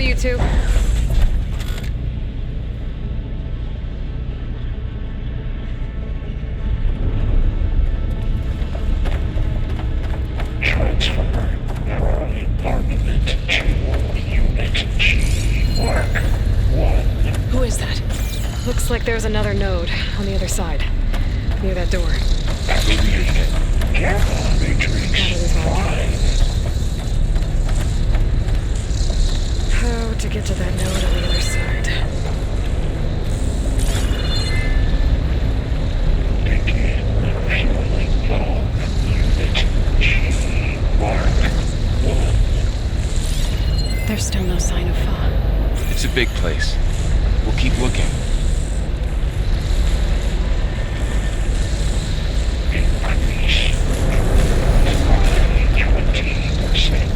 You two. Transfer from Armament to Unit G. Work 1. Who is that? Looks like there's another node on the other side, near that door. It'll be okay. Careful, Matrix. 5. How to get to that node on the other side? Begin fueling valve unit G Mark 1. There's still no sign of fog. It's a big place. We'll keep looking. Increase by 20%.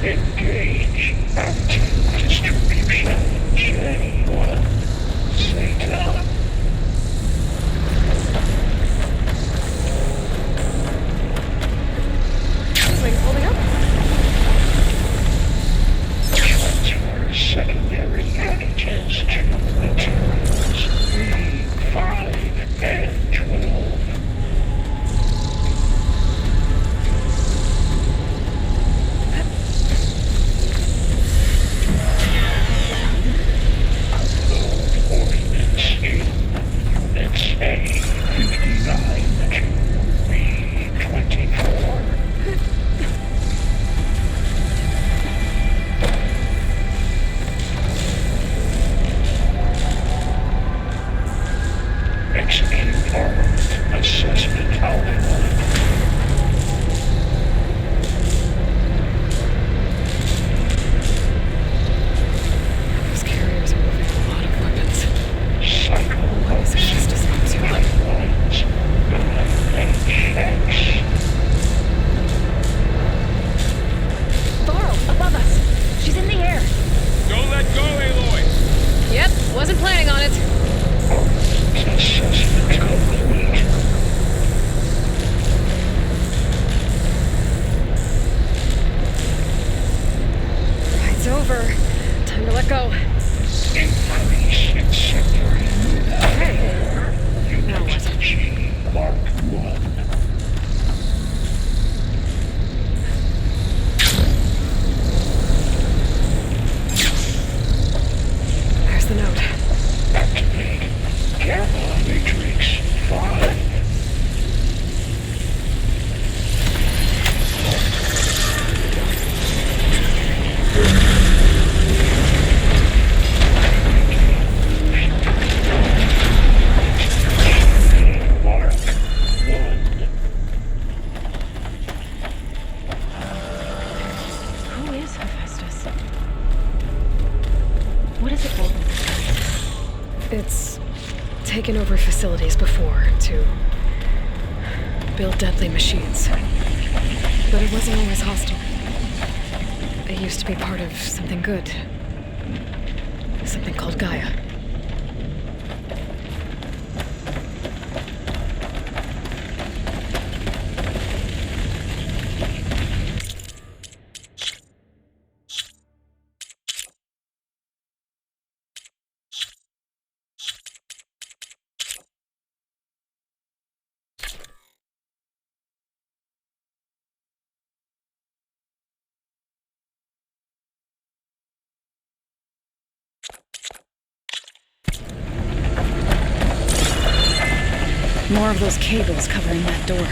Engage anti-distribution J1 Zeta. Wings holding up? Transfer secondary additives to materials 3, 5, and 12. Units A59 to B24. Execute armed assessment outline. Those carriers are moving a lot of weapons. Cycle What is Hephaestus up to? pipelines. HX. Thoro, above us. She's in the air. Don't let go, Aloy! Yep, wasn't planning on it. Assessment complete. Ride's over. Time to let go. Increase in secondary Hey. unit G Mark 1. There's the note. Activate. Careful, Matrix 5. Mark 1. Who is Hephaestus? What is it holding? It's taken over facilities before to build deadly machines. But it wasn't always hostile. It used to be part of something good. Something called Gaia. More of those cables covering that door.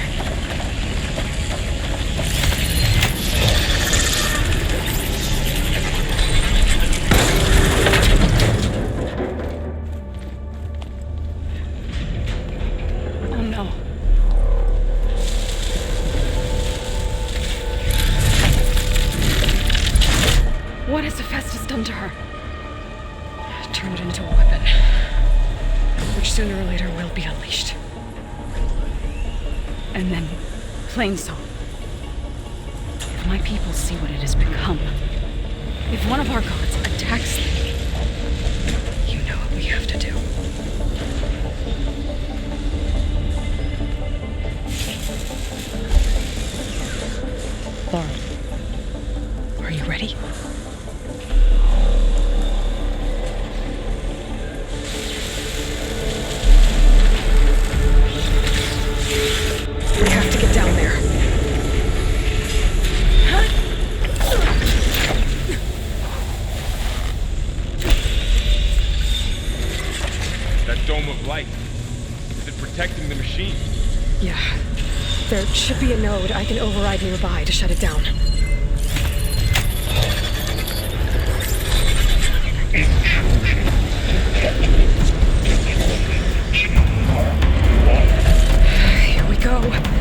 Oh no. What has Hephaestus done to her? Turned it into a weapon, which sooner or later will be unleashed. And then, plain song. If my people see what it has become, if one of our gods attacks them, You know what we have to do. Laura, are you ready? We have to get down there. Yeah. There should be a node I can override nearby to shut it down. Here we go.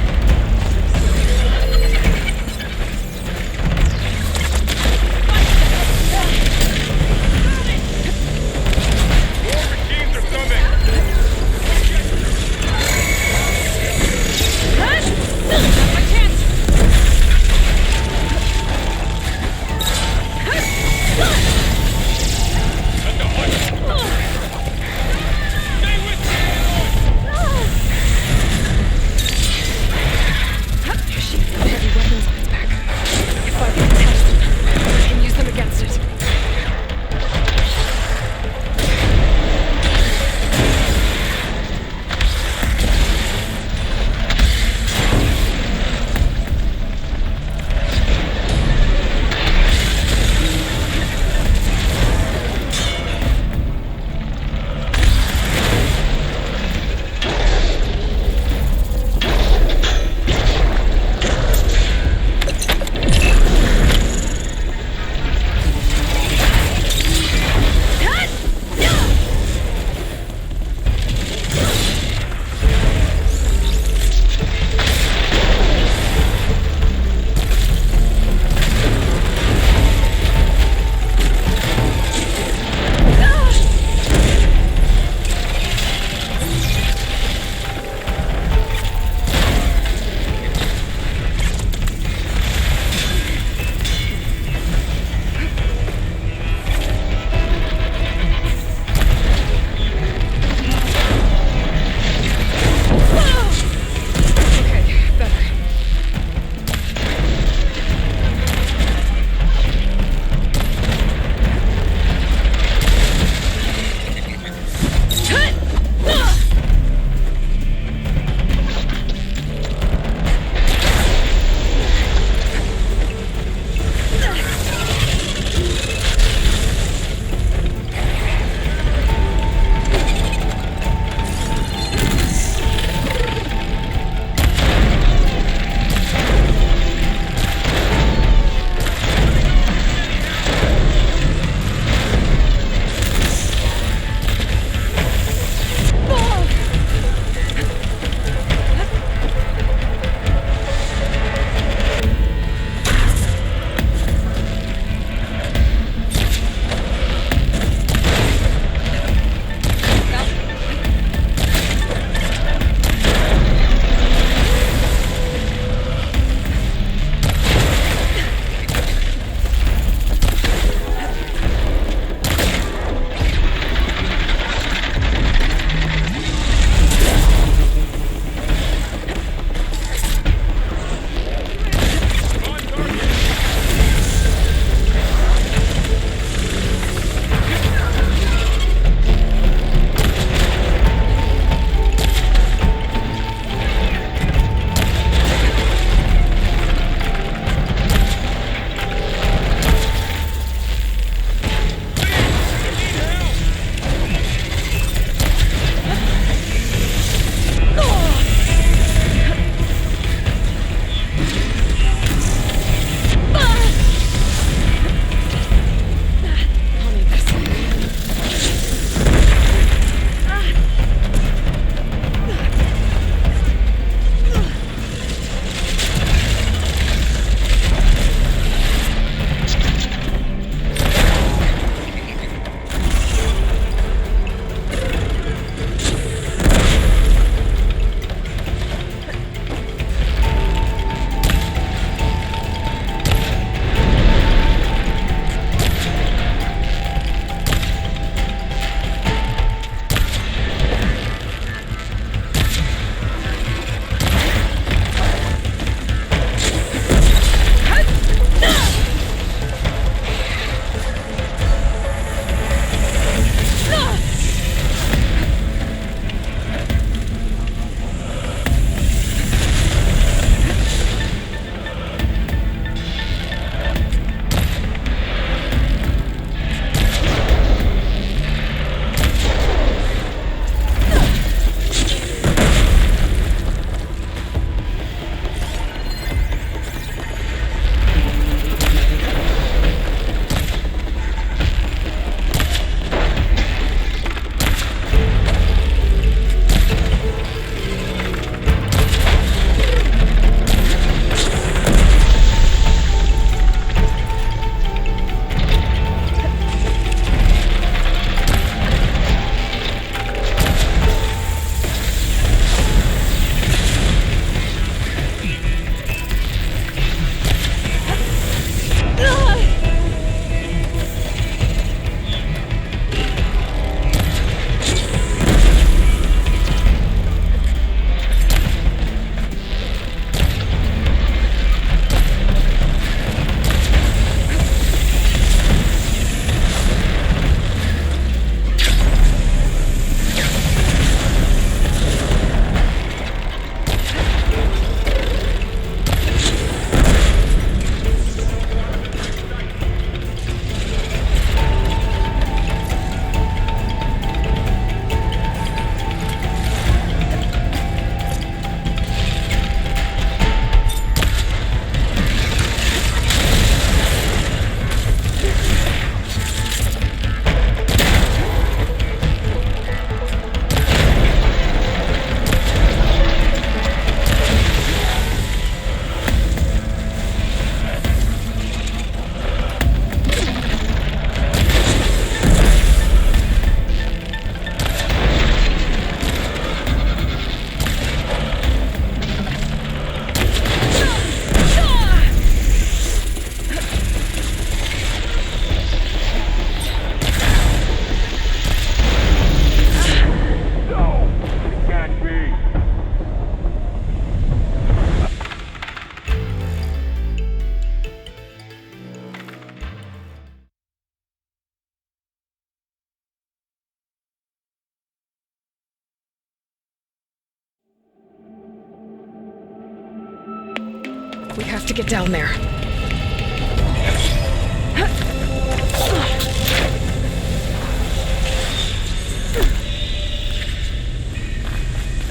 We have to get down there.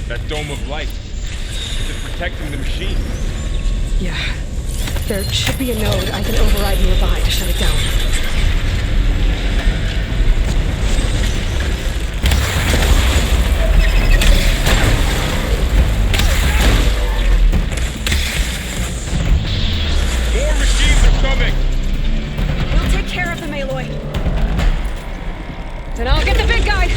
That dome of light. Is it protecting the machine? Yeah. There should be a node I can override nearby to shut it down. More machines are coming! We'll take care of them, Aloy. Then I'll get the big guy!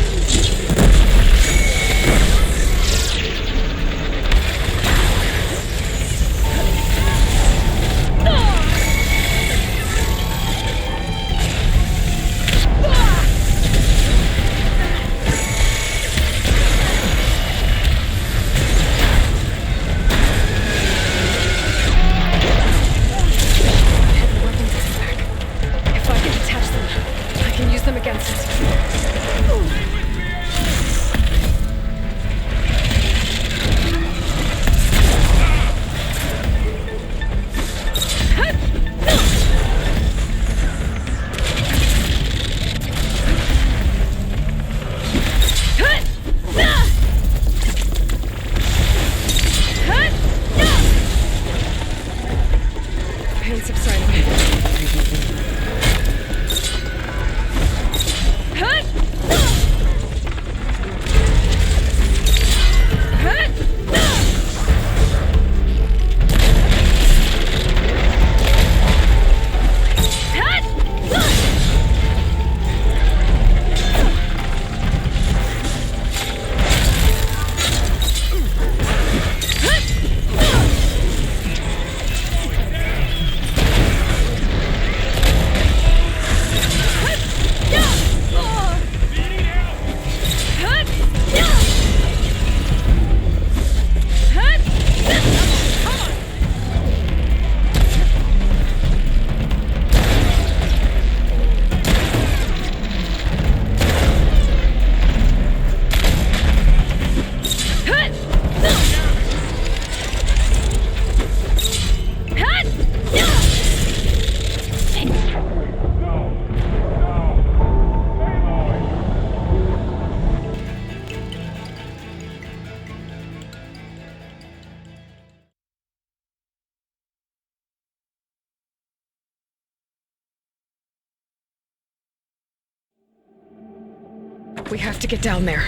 We have to get down there.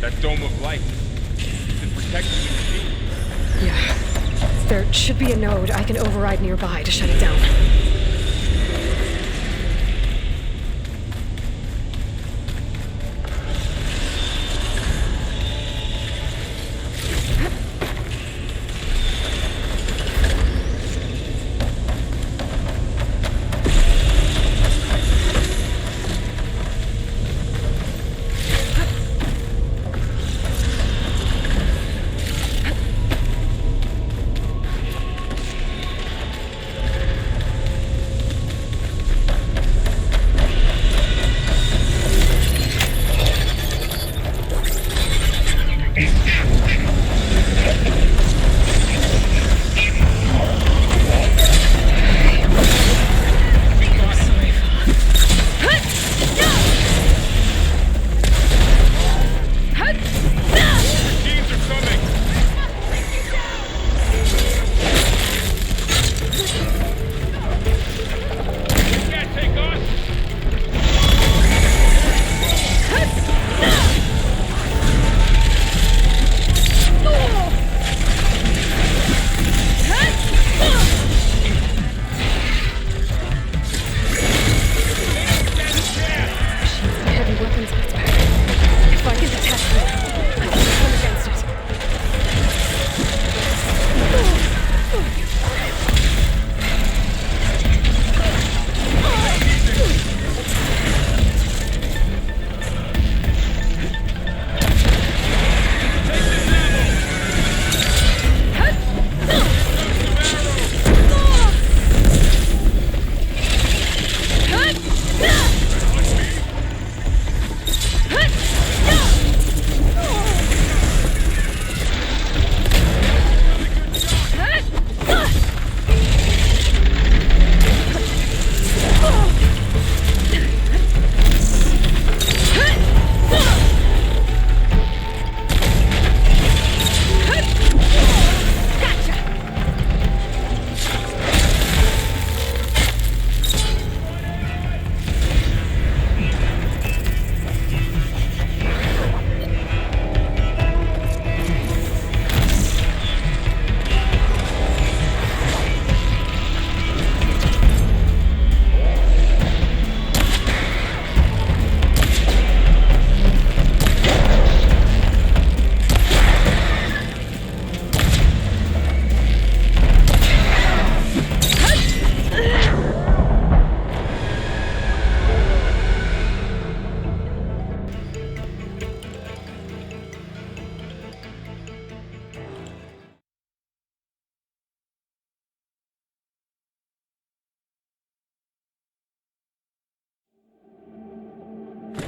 That dome of light. Is it protecting the machine? Yeah. There should be a node I can override nearby to shut it down.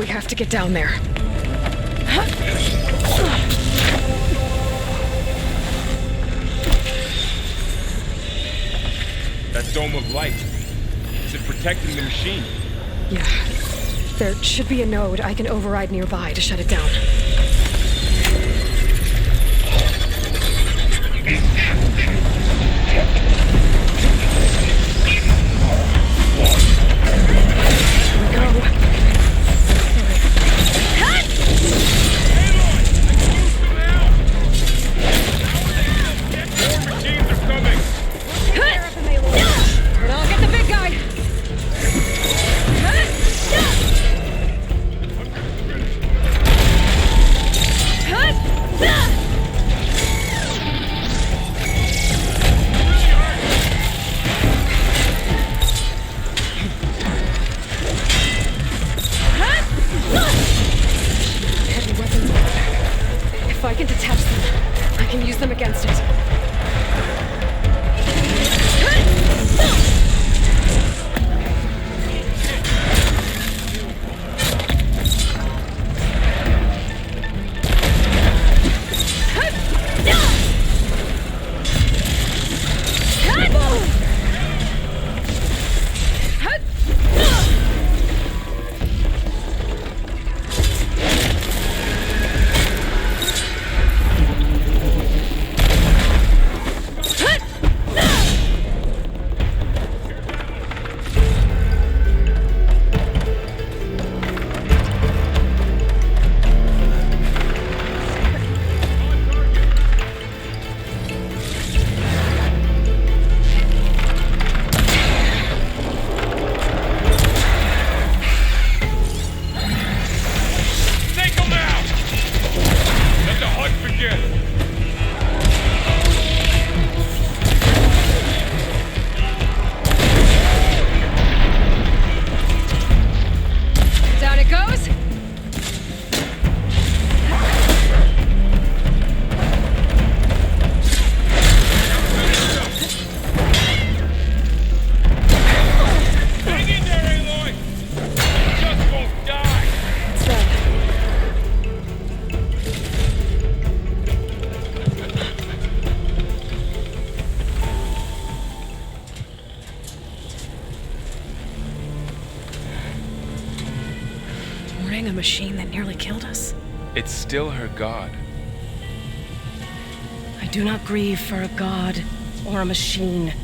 We have to get down there. That dome of light. Is it protecting the machine? Yeah. There should be a node I can override nearby to shut it down. A machine that nearly killed us. It's still her god. I do not grieve for a god or a machine,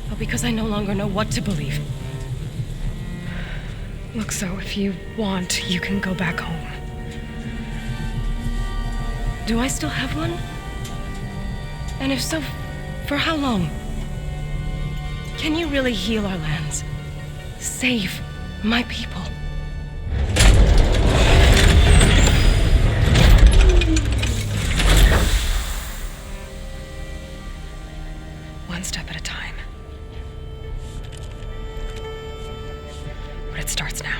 but because I no longer know what to believe. Look, so if you want, you can go back home. Do I still have one? And if so, for how long? Can you really heal our lands? Save my people? One step at a time. But it starts now.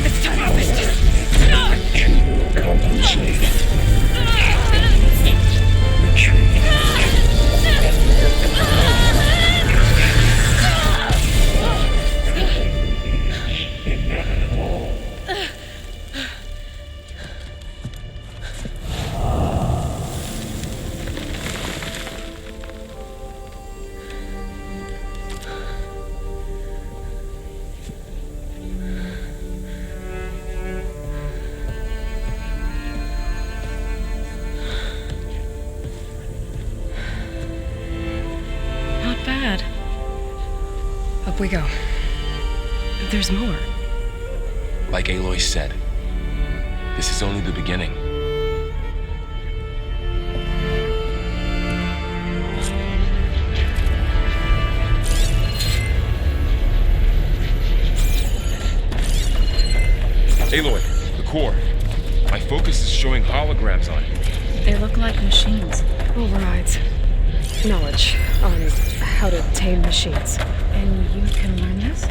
It's time to compensate. Retreat. Up we go. There's more. Like Aloy said, this is only the beginning. Aloy, the core. My focus is showing holograms on it. They look like machines. Overrides. Knowledge on how to tame machines. And you can learn this?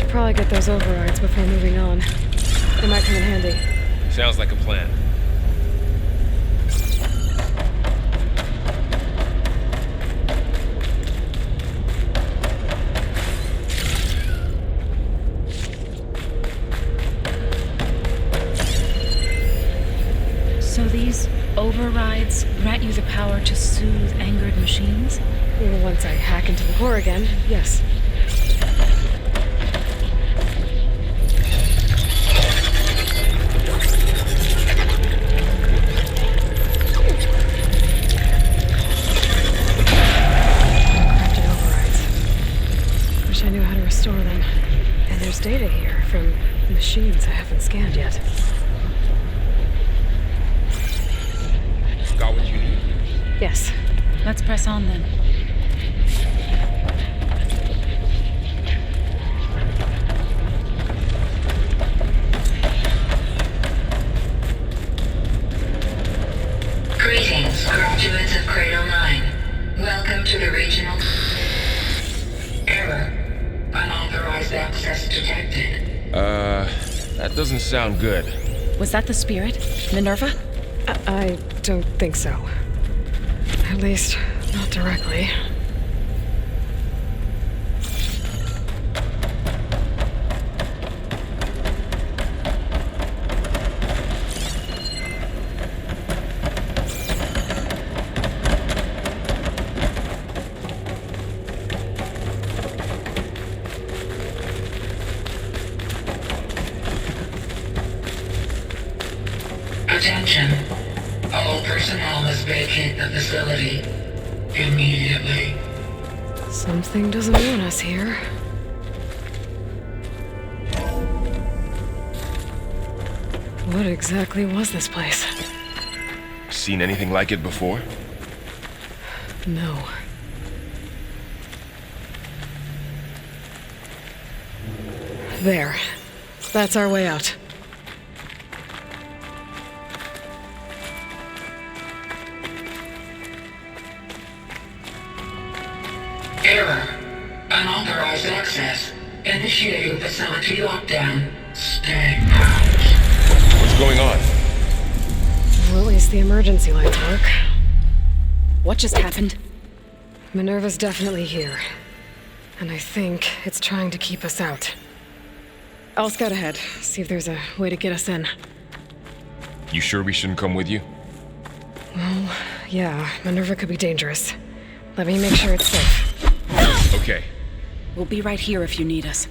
Should probably get those overrides before moving on. They might come in handy. Sounds like a plan. So these overrides grant you the power to soothe angered machines? Well, once I hack into the core again, yes. Crafted overrides. Wish I knew how to restore them. And there's data here from machines I haven't scanned yet. Got what you need? Yes. Let's press on then. Greetings, graduates of Cradle 9. Welcome to the regional... Error. Unauthorized access detected. That doesn't sound good. Was that the spirit? Minerva? I don't think so. At least, not directly. Attention. All personnel must vacate the facility immediately. Something doesn't want us here. What exactly was this place? Seen anything like it before? No. There. That's our way out. Error. Unauthorized access. Initiating facility lockdown. Stay out. What's going on? Well, at least the emergency lights work. What just happened? Minerva's definitely here. And I think it's trying to keep us out. I'll scout ahead, see if there's a way to get us in. You sure we shouldn't come with you? Well, yeah, Minerva could be dangerous. Let me make sure it's safe. Okay. We'll be right here if you need us.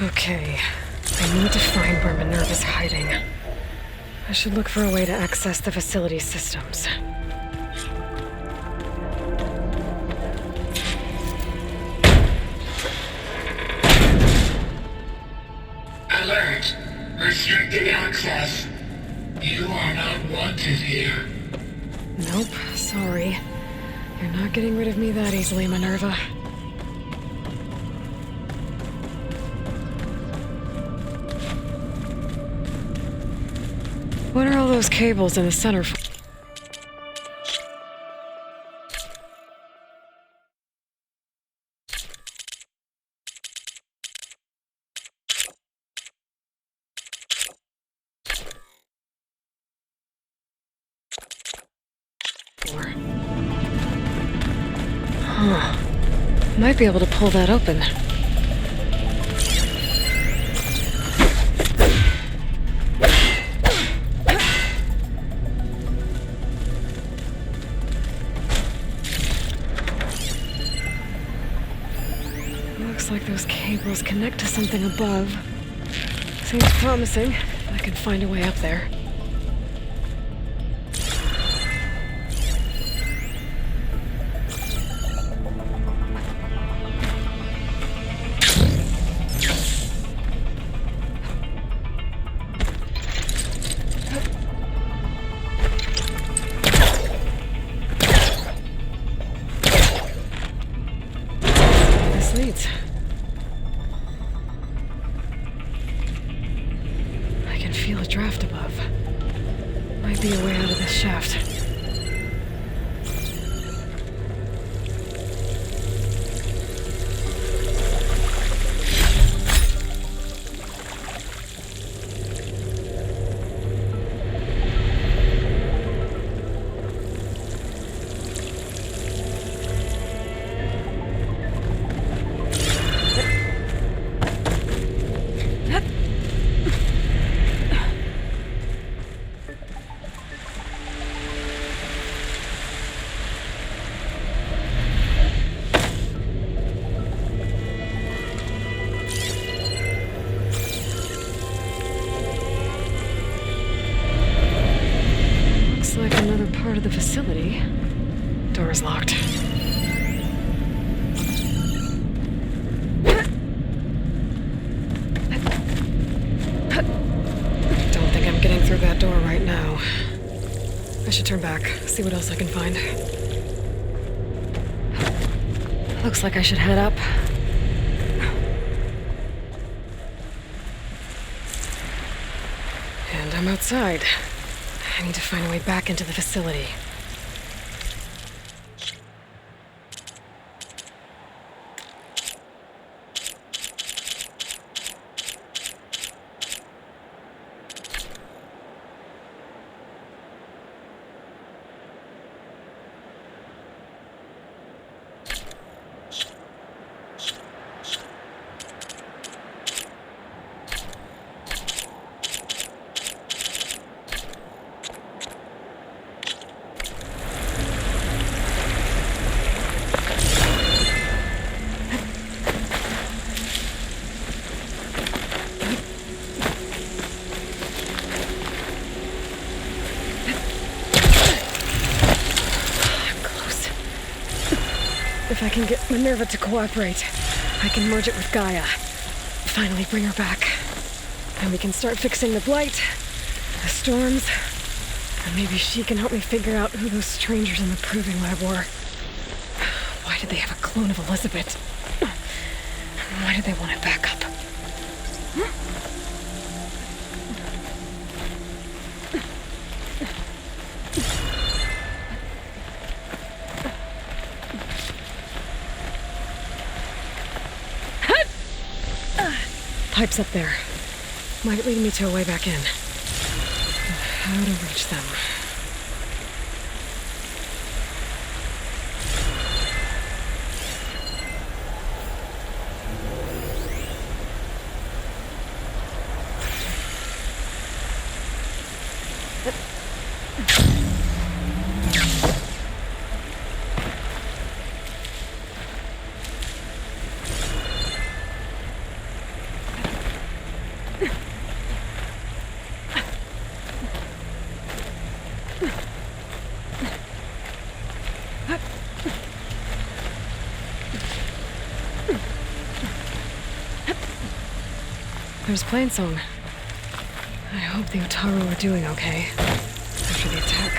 Okay, I need to find where Minerva's hiding. I should look for a way to access the facility systems. Alert. Restricted access. You are not wanted here. Nope, sorry. You're not getting rid of me that easily, Minerva. What are all those cables in the center for? Huh. Might be able to pull that open. Looks like those cables connect to something above. Seems promising. I can find a way up there. feel a draft above. Might be a way out of this shaft. Part of the facility. Door is locked. Don't think I'm getting through that door right now. I should turn back, see what else I can find. Looks like I should head up. And I'm outside. I need to find a way back into the facility. If I can get Minerva to cooperate, I can merge it with Gaia. Finally bring her back. And we can start fixing the blight, the storms, and maybe she can help me figure out who those strangers in the proving lab were. Why did they have a clone of Elizabeth? Why did they want it back up? Pipe's up there. Might lead me to a way back in. How to reach them. There's Plainsong. I hope the Utaru are doing okay after the attack.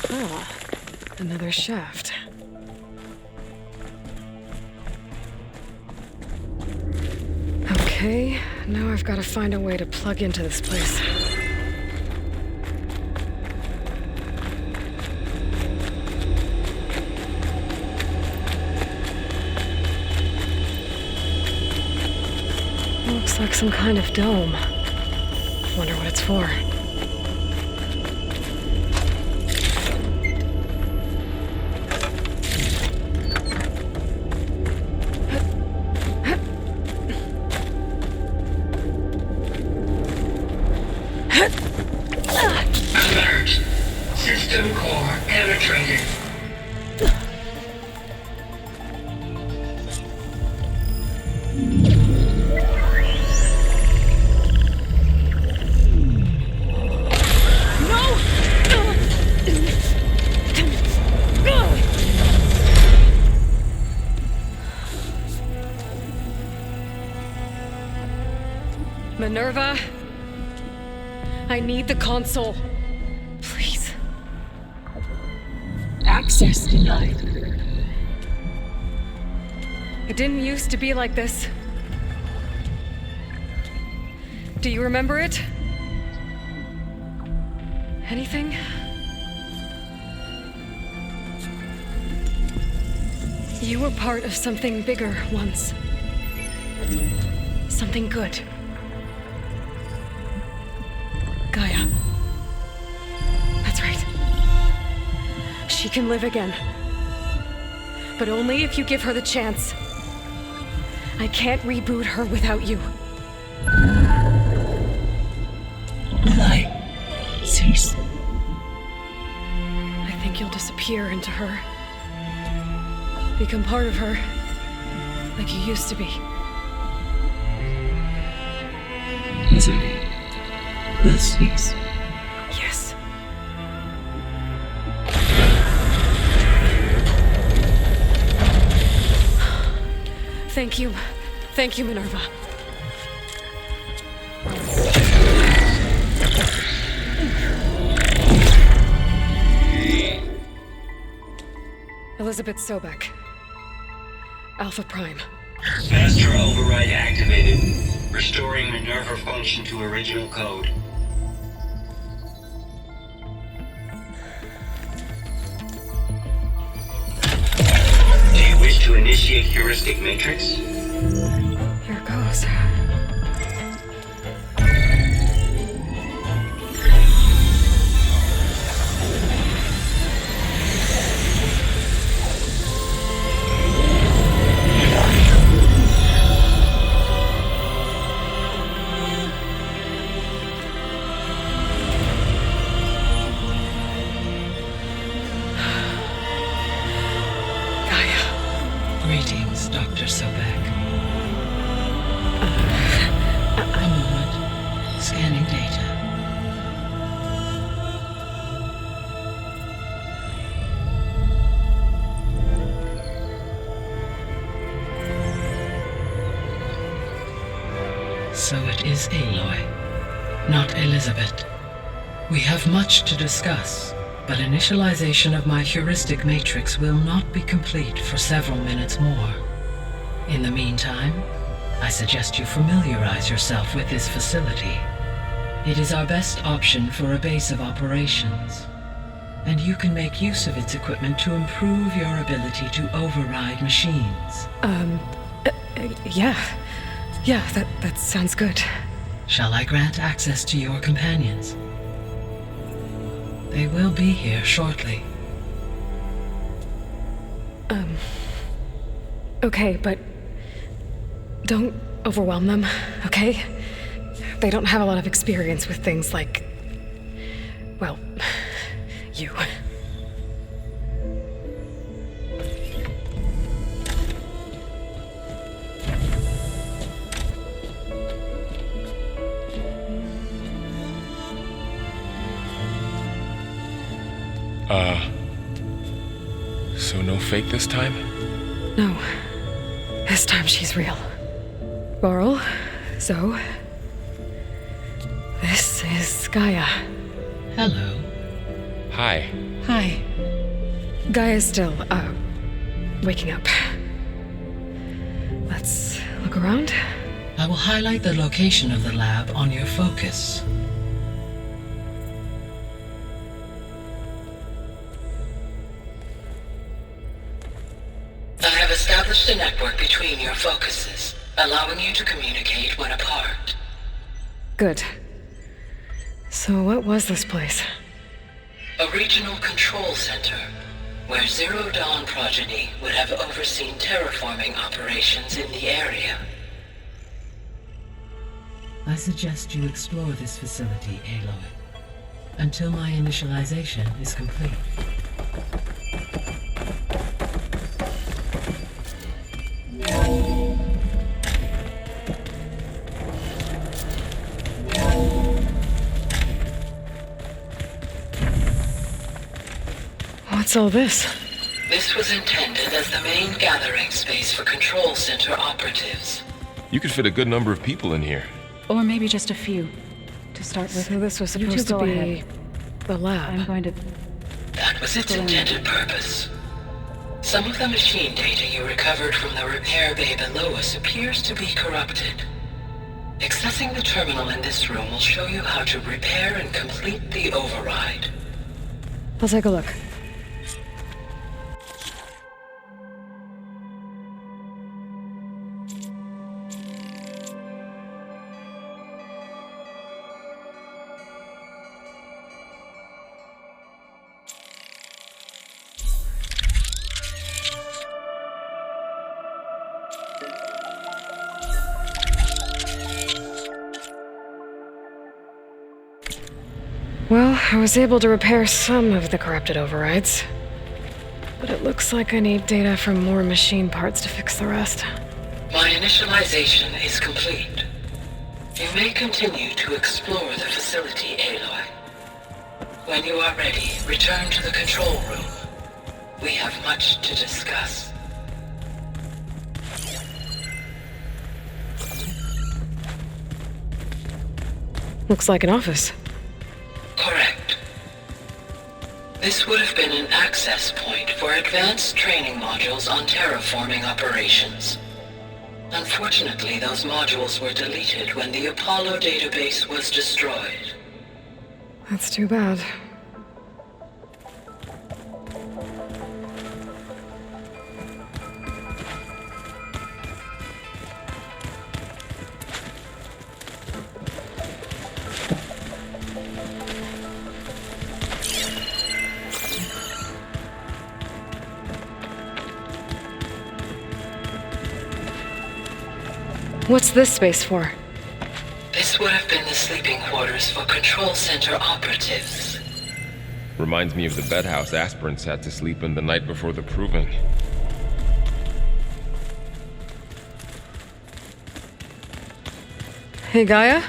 Ah, another shaft. Okay, now I've got to find a way to plug into this place. Looks like some kind of dome. Wonder what it's for. Alert! System core penetrated. Minerva, I need the console. Please. Access denied. It didn't used to be like this. Do you remember it? Anything? You were part of something bigger once. Something good. Gaia. That's right. She can live again. But only if you give her the chance. I can't reboot her without you. Cease. I think you'll disappear into her. Become part of her. Like you used to be. Easily. Will cease. Yes. Thank you. Thank you, Minerva. Elizabeth Sobek. Alpha Prime. Master override activated. Restoring Minerva function to original code. Do you wish to initiate heuristic matrix? Here goes. Greetings, Dr. Sobek. A moment. Scanning data. So it is Aloy, not Elizabeth. We have much to discuss. But initialization of my heuristic matrix will not be complete for several minutes more. In the meantime, I suggest you familiarize yourself with this facility. It is our best option for a base of operations, and you can make use of its equipment to improve your ability to override machines. Yeah. Yeah, that sounds good. Shall I grant access to your companions? They will be here shortly. Okay, but don't overwhelm them, okay? They don't have a lot of experience with things like, well, you. So no fake this time? No. This time she's real. Laurel, Zoe. This is Gaia. Hello. Hi. Hi. Gaia's still, waking up. Let's look around. I will highlight the location of the lab on your focus. I have established a network between your focuses, allowing you to communicate when apart. Good. So what was this place? A regional control center, where Zero Dawn progeny would have overseen terraforming operations in the area. I suggest you explore this facility, Aloy, until my initialization is complete. What's all this? This was intended as the main gathering space for control center operatives. You could fit a good number of people in here. Or maybe just a few, to start with. So this was You supposed two to go be ahead. the lab. I'm going to... That was its intended purpose. Some of the machine data you recovered from the repair bay below us appears to be corrupted. Accessing the terminal in this room will show you how to repair and complete the override. I'll take a look. Well, I was able to repair some of the corrupted overrides. But it looks like I need data from more machine parts to fix the rest. My initialization is complete. You may continue to explore the facility, Aloy. When you are ready, return to the control room. We have much to discuss. Looks like an office. Correct. This would have been an access point for advanced training modules on terraforming operations. Unfortunately, those modules were deleted when the Apollo database was destroyed. That's too bad. What's this space for? This would have been the sleeping quarters for control center operatives. Reminds me of the bedhouse aspirants had to sleep in the night before the proving. Hey, Gaia?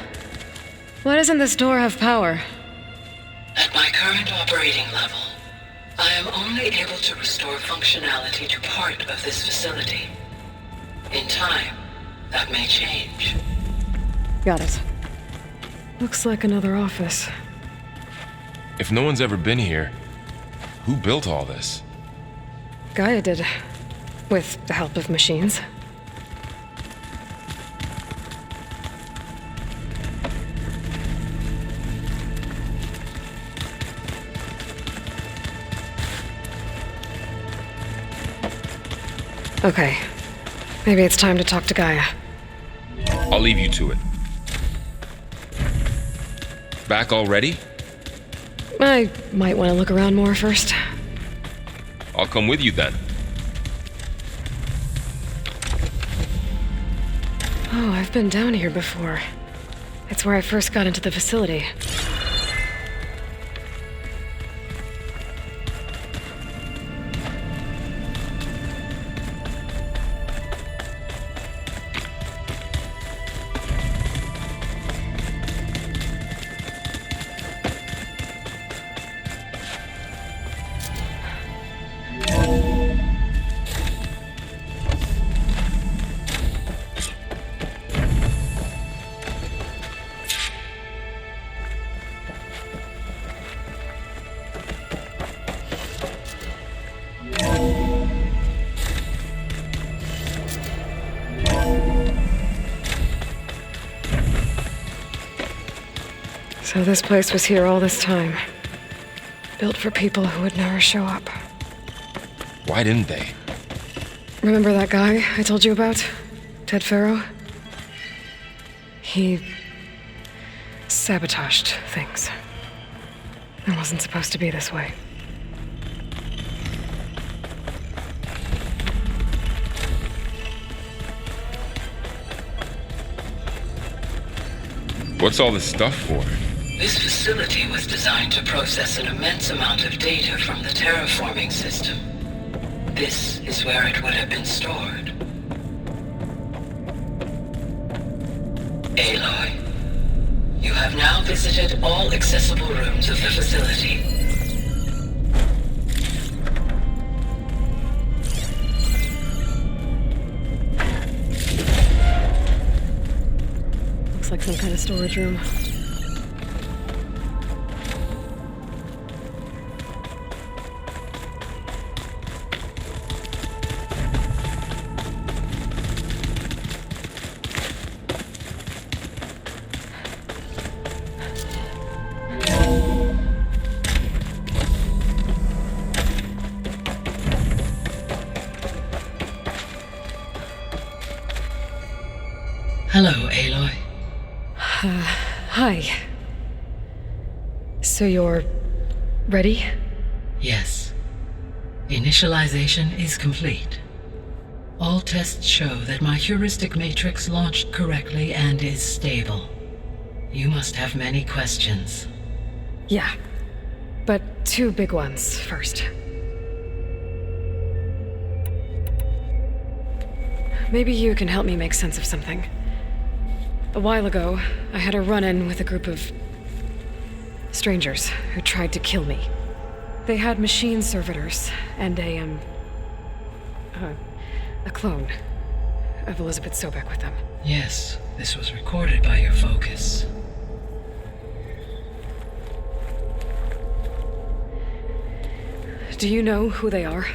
Why doesn't this door have power? At my current operating level, I am only able to restore functionality to part of this facility. In time, that may change. Got it. Looks like another office. If no one's ever been here, who built all this? Gaia did. With the help of machines. Okay. Maybe it's time to talk to Gaia. I'll leave you to it. Back already? I might want to look around more first. I'll come with you then. Oh, I've been down here before. It's where I first got into the facility. So this place was here all this time. Built for people who would never show up. Why didn't they? Remember that guy I told you about? Ted Farrow? He sabotaged things. It wasn't supposed to be this way. What's all this stuff for? This facility was designed to process an immense amount of data from the terraforming system. This is where it would have been stored. Aloy, you have now visited all accessible rooms of the facility. Looks like some kind of storage room. Hello, Aloy. Hi. So you're ready? Yes. Initialization is complete. All tests show that my heuristic matrix launched correctly and is stable. You must have many questions. Yeah. But 2 big ones first. Maybe you can help me make sense of something. A while ago, I had a run-in with a group of strangers who tried to kill me. They had machine servitors and a clone of Elizabeth Sobek with them. Yes, this was recorded by your focus. Do you know who they are?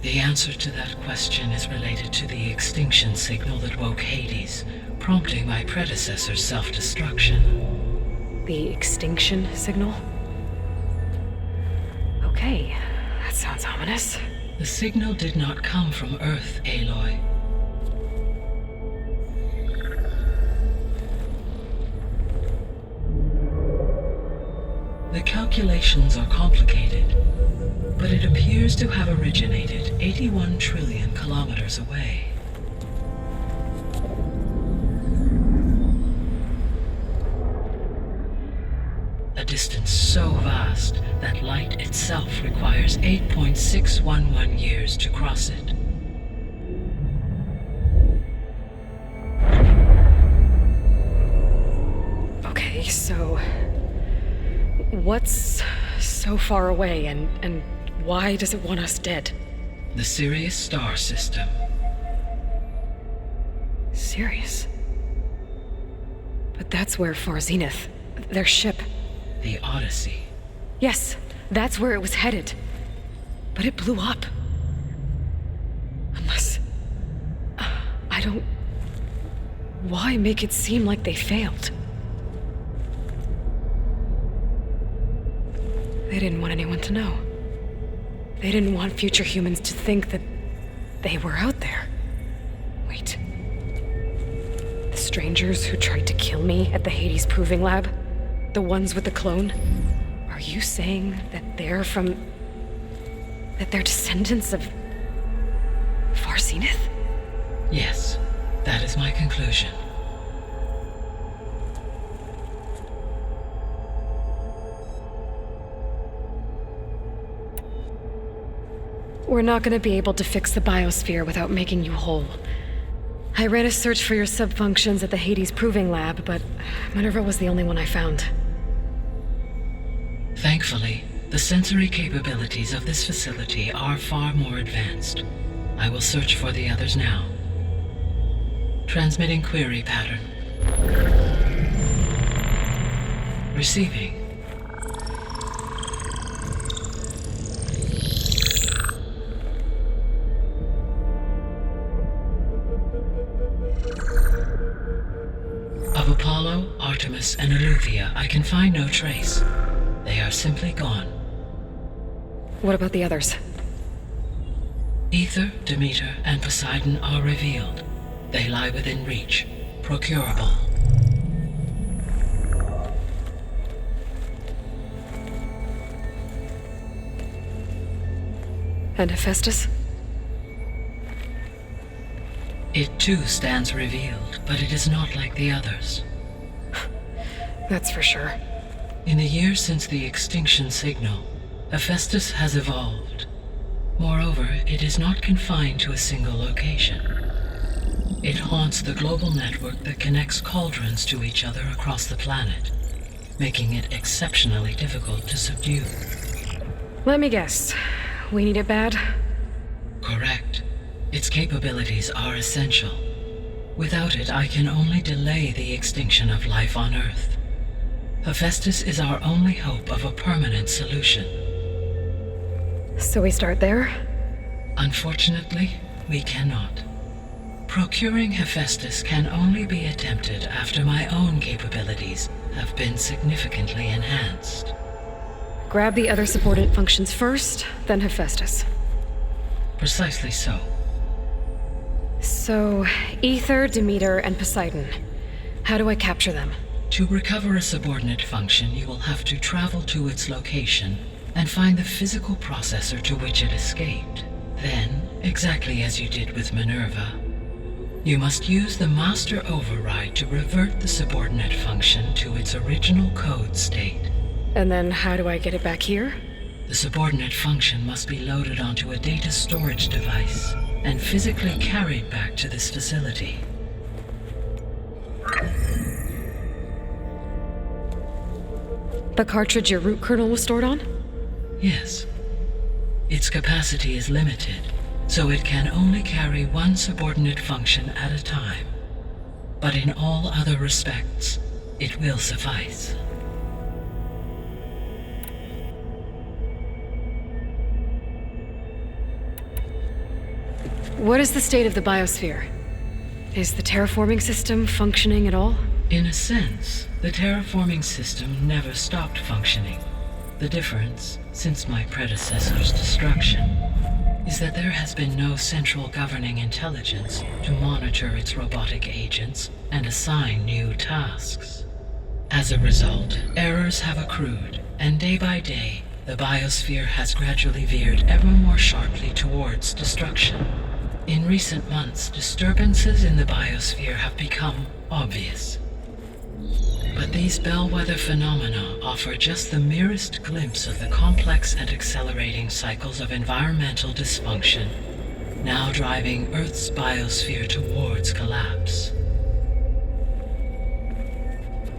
The answer to that question is related to the extinction signal that woke Hades, prompting my predecessor's self-destruction. The extinction signal? Okay, that sounds ominous. The signal did not come from Earth, Aloy. The calculations are complicated, but it appears to have originated 81 trillion kilometers away. A distance so vast that light itself requires 8.611 years to cross it. Okay, so what's so far away and why does it want us dead? The Sirius star system. Sirius? But that's where Far Zenith, their ship. The Odyssey. Yes, that's where it was headed. But it blew up. Unless... I don't... Why make it seem like they failed? They didn't want anyone to know. They didn't want future humans to think that they were out there. Wait. The strangers who tried to kill me at the Hades Proving Lab? The ones with the clone? Are you saying that they're from... that they're descendants of... Far Zenith? Yes, that is my conclusion. We're not gonna be able to fix the biosphere without making you whole. I ran a search for your subfunctions at the Hades Proving Lab, but Minerva was the only one I found. Thankfully, the sensory capabilities of this facility are far more advanced. I will search for the others now. Transmitting query pattern. Receiving. Of Apollo, Artemis, and Eleuthia, I can find no trace. They are simply gone. What about the others? Ether, Demeter, and Poseidon are revealed. They lie within reach, procurable. And Hephaestus? It too stands revealed, but it is not like the others. That's for sure. In the years since the extinction signal, Hephaestus has evolved. Moreover, it is not confined to a single location. It haunts the global network that connects cauldrons to each other across the planet, making it exceptionally difficult to subdue. Let me guess. We need it bad? Correct. Its capabilities are essential. Without it, I can only delay the extinction of life on Earth. Hephaestus is our only hope of a permanent solution. So we start there? Unfortunately, we cannot. Procuring Hephaestus can only be attempted after my own capabilities have been significantly enhanced. Grab the other subordinate functions first, then Hephaestus. Precisely so. So, Ether, Demeter, and Poseidon. How do I capture them? To recover a subordinate function, you will have to travel to its location and find the physical processor to which it escaped. Then, exactly as you did with Minerva, you must use the master override to revert the subordinate function to its original code state. And then how do I get it back here? The subordinate function must be loaded onto a data storage device and physically carried back to this facility. The cartridge your root kernel was stored on? Yes. Its capacity is limited, so it can only carry one subordinate function at a time. But in all other respects, it will suffice. What is the state of the biosphere? Is the terraforming system functioning at all? In a sense, the terraforming system never stopped functioning. The difference, since my predecessor's destruction, is that there has been no central governing intelligence to monitor its robotic agents and assign new tasks. As a result, errors have accrued, and day by day, the biosphere has gradually veered ever more sharply towards destruction. In recent months, disturbances in the biosphere have become obvious. But these bellwether phenomena offer just the merest glimpse of the complex and accelerating cycles of environmental dysfunction, now driving Earth's biosphere towards collapse.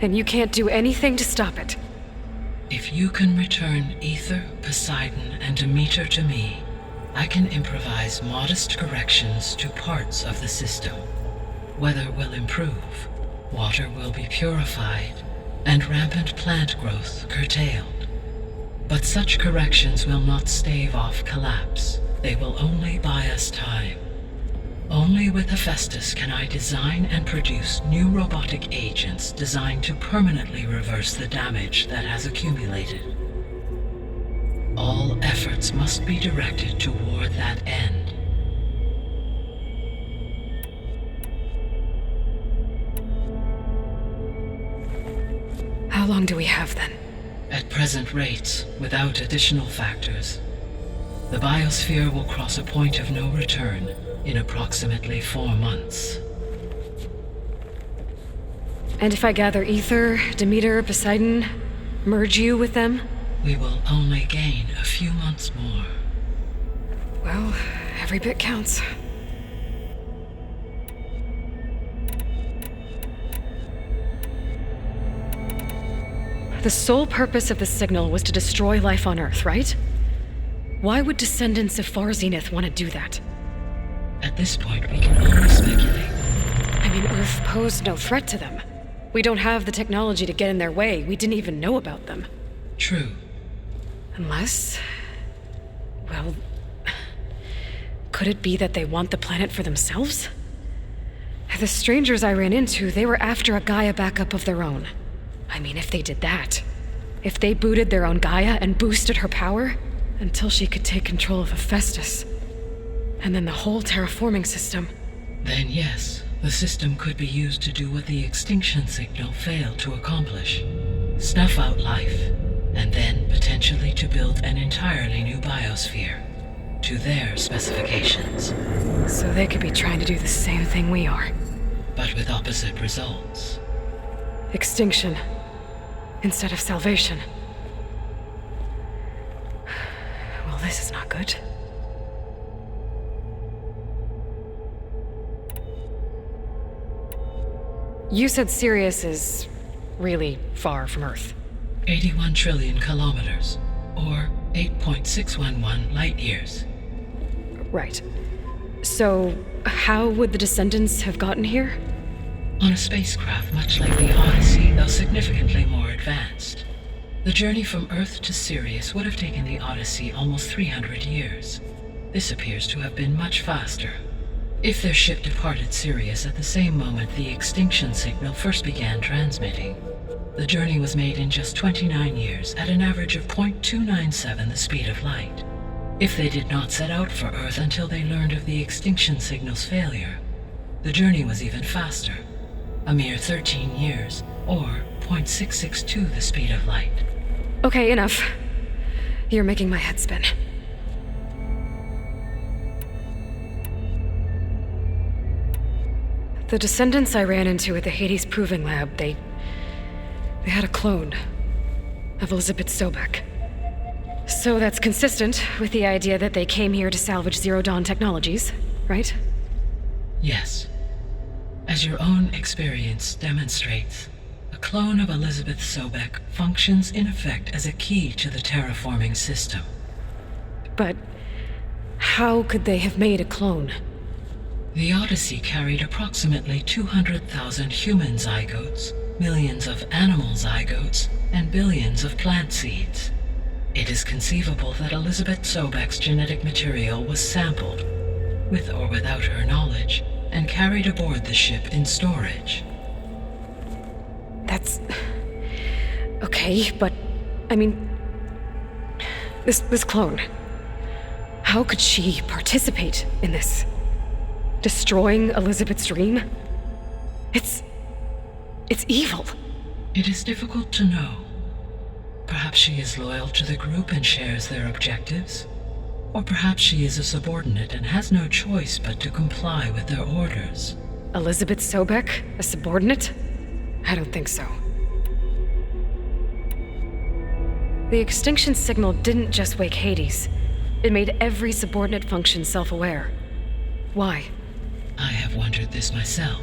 And you can't do anything to stop it? If you can return Ether, Poseidon, and Demeter to me, I can improvise modest corrections to parts of the system. Weather will improve, water will be purified, and rampant plant growth curtailed. But such corrections will not stave off collapse. They will only buy us time. Only with Hephaestus can I design and produce new robotic agents designed to permanently reverse the damage that has accumulated. All efforts must be directed toward that end. How long do we have then? At present rates, without additional factors, the biosphere will cross a point of no return in approximately 4 months. And if I gather Ether, Demeter, Poseidon, merge you with them? We will only gain a few months more. Well, every bit counts. The sole purpose of the signal was to destroy life on Earth, right? Why would descendants of Far Zenith want to do that? At this point, we can only speculate. I mean, Earth posed no threat to them. We don't have the technology to get in their way. We didn't even know about them. True. Unless... well... could it be that they want the planet for themselves? The strangers I ran into, they were after a Gaia backup of their own. I mean, if they did that, if they booted their own Gaia and boosted her power, until she could take control of Hephaestus, and then the whole terraforming system... Then yes, the system could be used to do what the extinction signal failed to accomplish. Snuff out life, and then potentially to build an entirely new biosphere, to their specifications. So they could be trying to do the same thing we are. But with opposite results. Extinction, instead of salvation. Well, this is not good. You said Sirius is really far from Earth. 81 trillion kilometers, or 8.611 light years. Right. So, how would the descendants have gotten here? On a spacecraft much like the Odyssey, though significantly more advanced. The journey from Earth to Sirius would have taken the Odyssey almost 300 years. This appears to have been much faster. If their ship departed Sirius at the same moment the extinction signal first began transmitting, the journey was made in just 29 years at an average of 0.297 the speed of light. If they did not set out for Earth until they learned of the extinction signal's failure, the journey was even faster. A mere 13 years, or 0.662 the speed of light. Okay, enough. You're making my head spin. The descendants I ran into at the Hades Proving Lab, they had a clone of Elizabeth Sobek. So that's consistent with the idea that they came here to salvage Zero Dawn technologies, right? Yes. As your own experience demonstrates, a clone of Elizabeth Sobek functions in effect as a key to the terraforming system. But how could they have made a clone? The Odyssey carried approximately 200,000 human zygotes, millions of animal zygotes, and billions of plant seeds. It is conceivable that Elizabeth Sobek's genetic material was sampled, with or without her knowledge, and carried aboard the ship in storage. That's... okay, but... I mean... This clone... How could she participate in this? Destroying Elizabeth's dream? It's evil. It is difficult to know. Perhaps she is loyal to the group and shares their objectives. Or perhaps she is a subordinate and has no choice but to comply with their orders. Elizabeth Sobek? A subordinate? I don't think so. The extinction signal didn't just wake Hades. It made every subordinate function self-aware. Why? I have wondered this myself.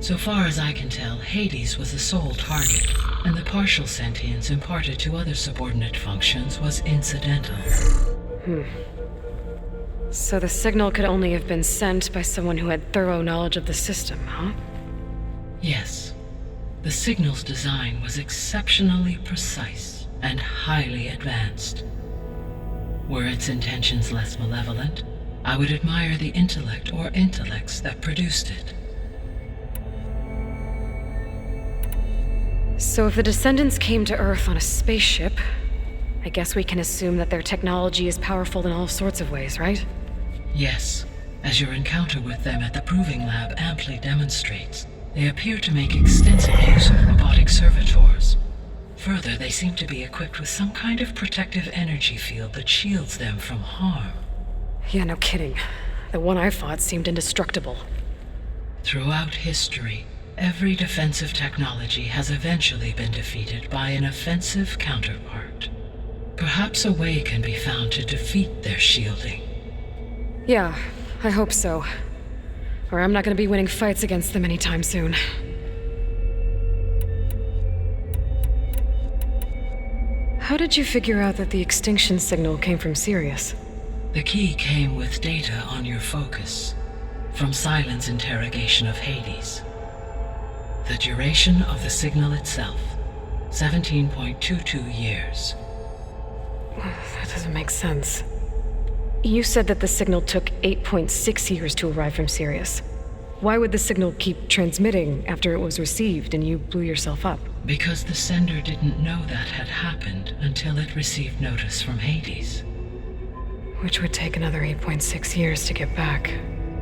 So far as I can tell, Hades was the sole target, and the partial sentience imparted to other subordinate functions was incidental. So the signal could only have been sent by someone who had thorough knowledge of the system, huh? Yes. The signal's design was exceptionally precise and highly advanced. Were its intentions less malevolent, I would admire the intellect or intellects that produced it. So if the descendants came to Earth on a spaceship, I guess we can assume that their technology is powerful in all sorts of ways, right? Yes, as your encounter with them at the Proving Lab amply demonstrates, they appear to make extensive use of robotic servitors. Further, they seem to be equipped with some kind of protective energy field that shields them from harm. Yeah, no kidding. The one I fought seemed indestructible. Throughout history, every defensive technology has eventually been defeated by an offensive counterpart. Perhaps a way can be found to defeat their shielding. Yeah, I hope so. Or I'm not gonna be winning fights against them anytime soon. How did you figure out that the extinction signal came from Sirius? The key came with data on your focus, from Silent's interrogation of Hades. The duration of the signal itself, 17.22 years. That doesn't make sense. You said that the signal took 8.6 years to arrive from Sirius. Why would the signal keep transmitting after it was received and you blew yourself up? Because the sender didn't know that had happened until it received notice from Hades. Which would take another 8.6 years to get back.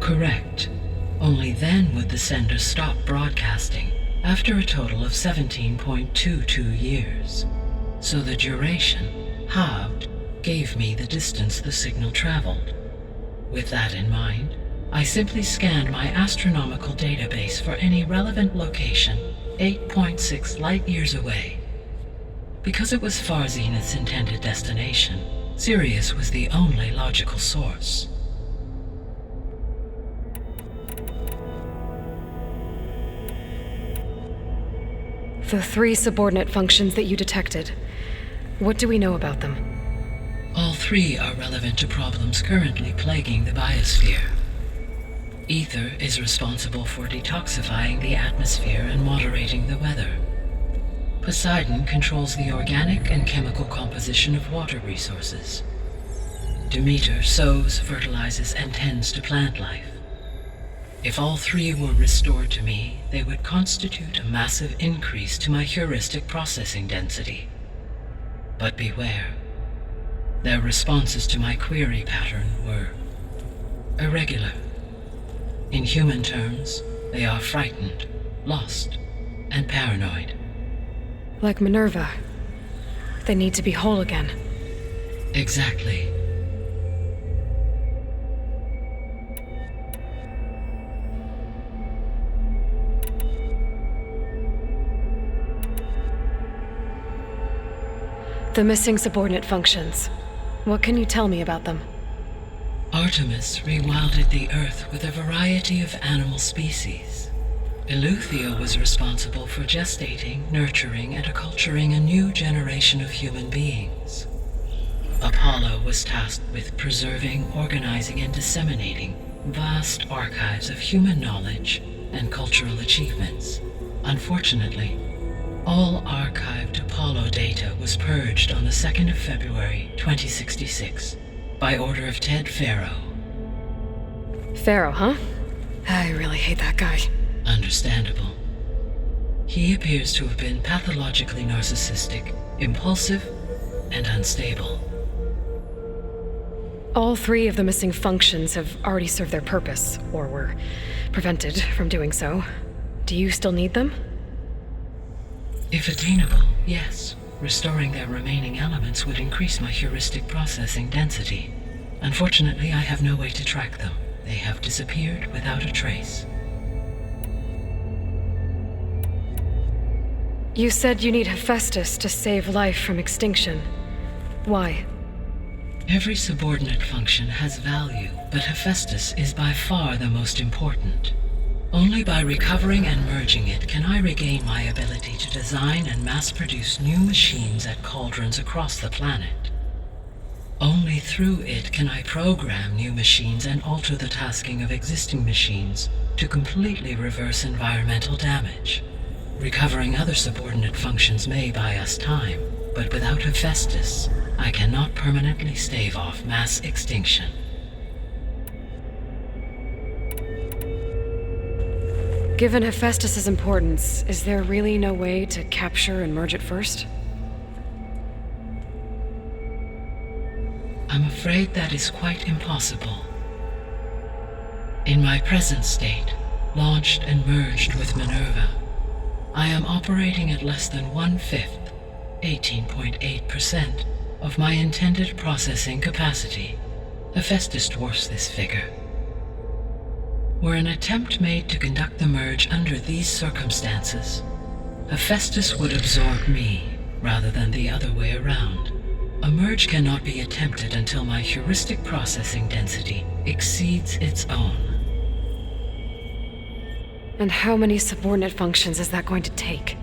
Correct. Only then would the sender stop broadcasting, after a total of 17.22 years. So the duration, halved, gave me the distance the signal traveled. With that in mind, I simply scanned my astronomical database for any relevant location 8.6 light-years away. Because it was far Zenith's intended destination, Sirius was the only logical source. The 3 subordinate functions that you detected, what do we know about them? All 3 are relevant to problems currently plaguing the biosphere. Ether is responsible for detoxifying the atmosphere and moderating the weather. Poseidon controls the organic and chemical composition of water resources. Demeter sows, fertilizes, and tends to plant life. If all 3 were restored to me, they would constitute a massive increase to my heuristic processing density. But beware. Their responses to my query pattern were irregular. In human terms, they are frightened, lost, and paranoid. Like Minerva. They need to be whole again. Exactly. The missing subordinate functions. What can you tell me about them? Artemis rewilded the Earth with a variety of animal species. Eleuthia was responsible for gestating, nurturing, and acculturating a new generation of human beings. Apollo was tasked with preserving, organizing, and disseminating vast archives of human knowledge and cultural achievements. Unfortunately, all archived Apollo data was purged on the 2nd of February, 2066, by order of Ted Faro. Pharaoh, huh? I really hate that guy. Understandable. He appears to have been pathologically narcissistic, impulsive, and unstable. All 3 of the missing functions have already served their purpose, or were prevented from doing so. Do you still need them? If attainable, yes. Restoring their remaining elements would increase my heuristic processing density. Unfortunately, I have no way to track them. They have disappeared without a trace. You said you need Hephaestus to save life from extinction. Why? Every subordinate function has value, but Hephaestus is by far the most important. Only by recovering and merging it can I regain my ability to design and mass-produce new machines at cauldrons across the planet. Only through it can I program new machines and alter the tasking of existing machines to completely reverse environmental damage. Recovering other subordinate functions may buy us time, but without Hephaestus, I cannot permanently stave off mass extinction. Given Hephaestus's importance, is there really no way to capture and merge it first? I'm afraid that is quite impossible. In my present state, launched and merged with Minerva, I am operating at less than 1/5, 18.8%, of my intended processing capacity. Hephaestus dwarfs this figure. Were an attempt made to conduct the merge under these circumstances, Hephaestus would absorb me, rather than the other way around. A merge cannot be attempted until my heuristic processing density exceeds its own. And how many subordinate functions is that going to take?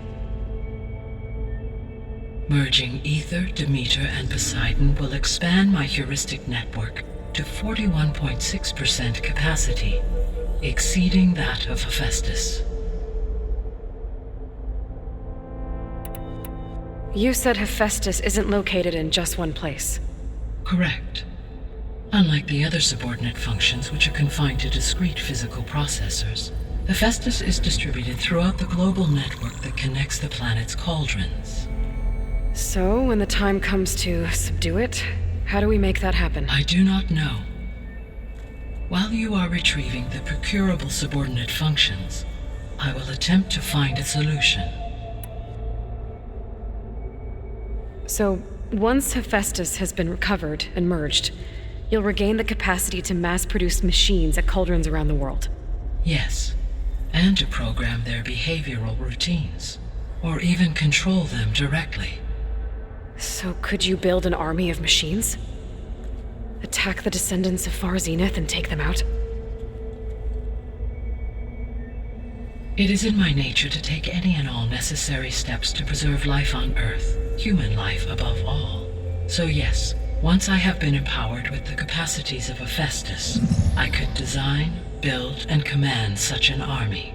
Merging Ether, Demeter, and Poseidon will expand my heuristic network to 41.6% capacity, exceeding that of Hephaestus. You said Hephaestus isn't located in just one place. Correct. Unlike the other subordinate functions, which are confined to discrete physical processors, Hephaestus is distributed throughout the global network that connects the planet's cauldrons. So, when the time comes to subdue it, how do we make that happen? I do not know. While you are retrieving the procurable subordinate functions, I will attempt to find a solution. So, once Hephaestus has been recovered and merged, you'll regain the capacity to mass-produce machines at cauldrons around the world. Yes, and to program their behavioral routines, or even control them directly. So could you build an army of machines? Attack the descendants of Far Zenith and take them out? It is in my nature to take any and all necessary steps to preserve life on Earth, human life above all. So yes, once I have been empowered with the capacities of Hephaestus, I could design, build, and command such an army.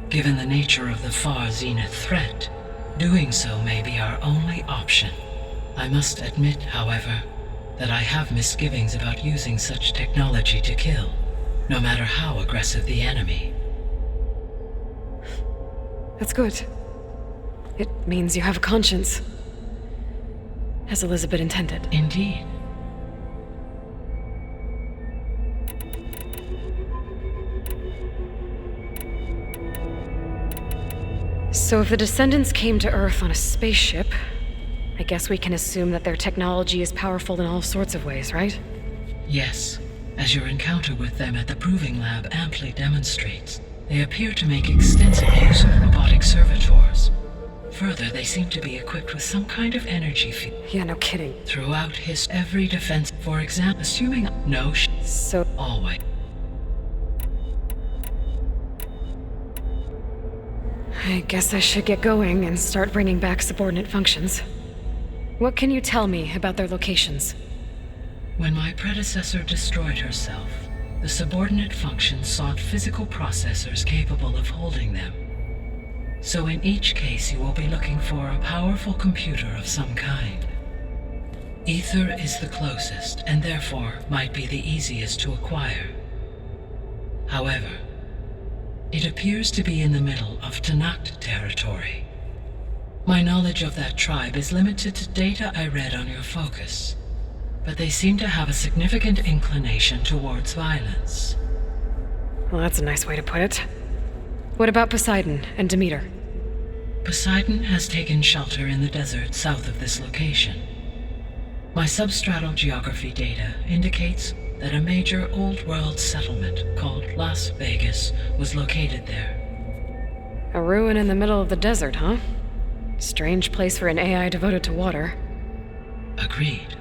Given the nature of the Far Zenith threat, doing so may be our only option. I must admit, however, that I have misgivings about using such technology to kill, no matter how aggressive the enemy. That's good. It means you have a conscience. As Elizabeth intended. Indeed. So if the descendants came to Earth on a spaceship, I guess we can assume that their technology is powerful in all sorts of ways, right? Yes, as your encounter with them at the Proving Lab amply demonstrates, they appear to make extensive use of robotic servitors. Further, they seem to be equipped with some kind of energy field. Yeah, no kidding. Throughout every defense, for example, assuming no so always. I guess I should get going and start bringing back subordinate functions. What can you tell me about their locations? When my predecessor destroyed herself, the subordinate functions sought physical processors capable of holding them. So in each case, you will be looking for a powerful computer of some kind. Ether is the closest, and therefore might be the easiest to acquire. However, it appears to be in the middle of Tanakh territory. My knowledge of that tribe is limited to data I read on your focus, but they seem to have a significant inclination towards violence. Well, that's a nice way to put it. What about Poseidon and Demeter? Poseidon has taken shelter in the desert south of this location. My substratal geography data indicates that a major old-world settlement called Las Vegas was located there. A ruin in the middle of the desert, huh? Strange place for an AI devoted to water. Agreed.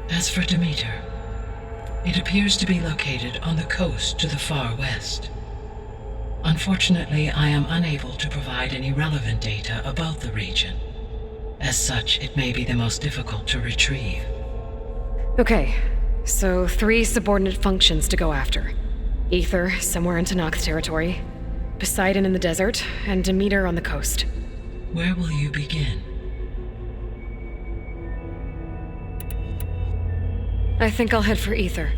As for Demeter, it appears to be located on the coast to the far west. Unfortunately, I am unable to provide any relevant data about the region. As such, it may be the most difficult to retrieve. Okay, so 3 subordinate functions to go after. Ether, somewhere in Tanakh territory, Poseidon in the desert, and Demeter on the coast. Where will you begin? I think I'll head for Ether.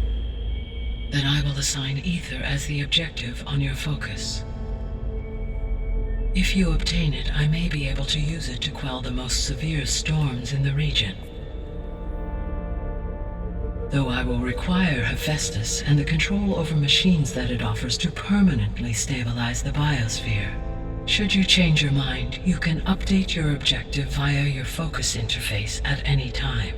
Then I will assign Ether as the objective on your focus. If you obtain it, I may be able to use it to quell the most severe storms in the region. Though I will require Hephaestus and the control over machines that it offers to permanently stabilize the biosphere. Should you change your mind, you can update your objective via your focus interface at any time.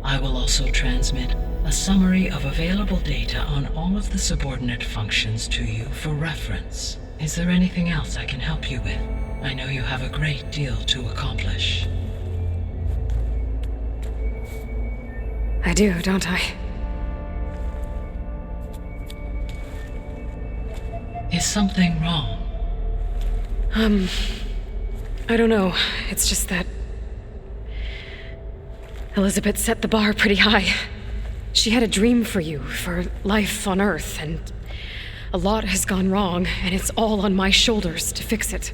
I will also transmit a summary of available data on all of the subordinate functions to you for reference. Is there anything else I can help you with? I know you have a great deal to accomplish. I do, don't I? Is something wrong? I don't know. It's just that Elizabeth set the bar pretty high. She had a dream for you, for life on Earth, and a lot has gone wrong, and it's all on my shoulders to fix it.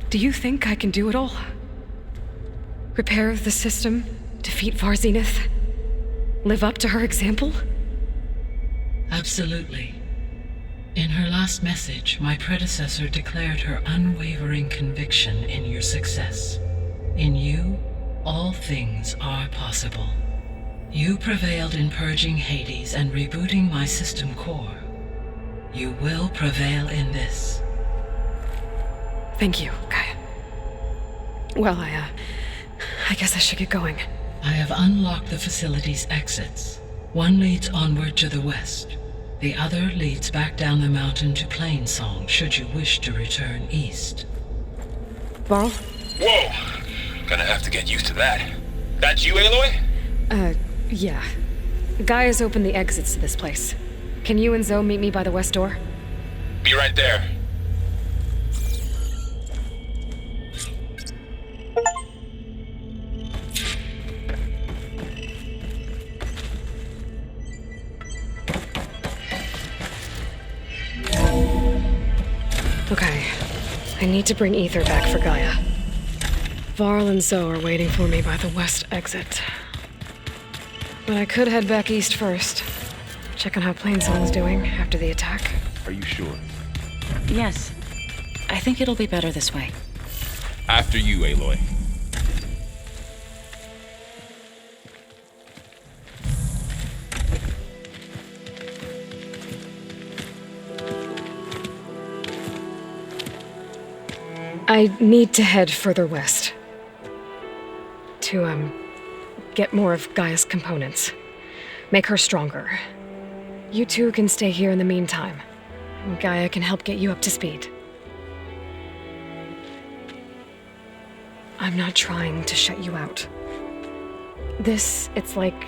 Do you think I can do it all? Repair the system, defeat Varzenith, live up to her example? Absolutely. In her last message, my predecessor declared her unwavering conviction in your success. In you, all things are possible. You prevailed in purging Hades and rebooting my system core. You will prevail in this. Thank you, Gaia. Well, I guess I should get going. I have unlocked the facility's exits. One leads onward to the west. The other leads back down the mountain to Plainsong, should you wish to return east. Varl? Whoa! Gonna have to get used to that. That's you, Aloy? Yeah. Gaia's opened the exits to this place. Can you and Zoe meet me by the west door? Be right there. Okay. I need to bring Ether back for Gaia. Varl and Zoe are waiting for me by the west exit. But I could head back east first. Check on how Plainsong's doing after the attack. Are you sure? Yes. I think it'll be better this way. After you, Aloy. I need to head further west. To, get more of Gaia's components. Make her stronger. You two can stay here in the meantime. Gaia can help get you up to speed. I'm not trying to shut you out. It's like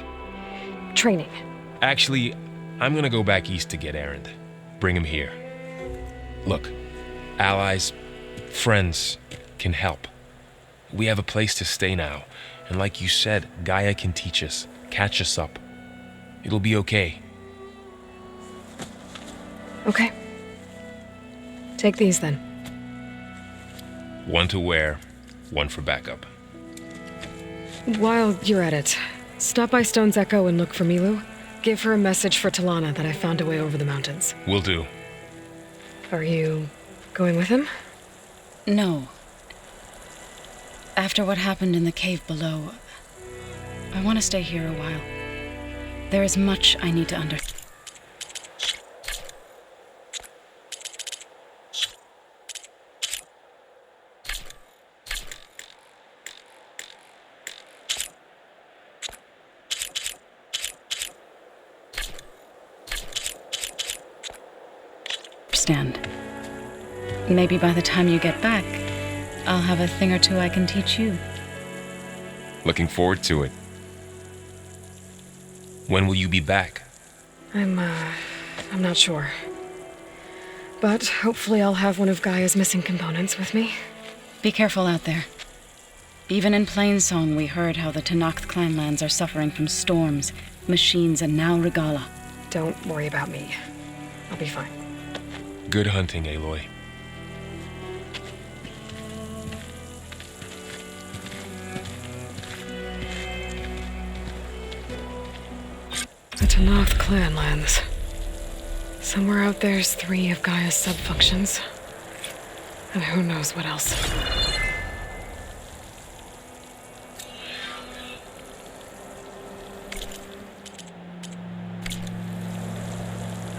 training. Actually, I'm gonna go back east to get Erend. Bring him here. Look, allies, friends can help. We have a place to stay now, and like you said, Gaia can teach us, catch us up. It'll be okay. Okay. Take these then. One to wear, one for backup. While you're at it, stop by Stone's Echo and look for Milu. Give her a message for Talana that I found a way over the mountains. Will do. Are you going with him? No. After what happened in the cave below, I want to stay here a while. There is much I need to understand. Maybe by the time you get back, I'll have a thing or two I can teach you. Looking forward to it. When will you be back? I'm not sure. But hopefully I'll have one of Gaia's missing components with me. Be careful out there. Even in Plainsong, we heard how the Tenakth clanlands are suffering from storms, machines, and now Regala. Don't worry about me. I'll be fine. Good hunting, Aloy. The Tenakth clanlands. Somewhere out there's 3 of Gaia's subfunctions. And who knows what else.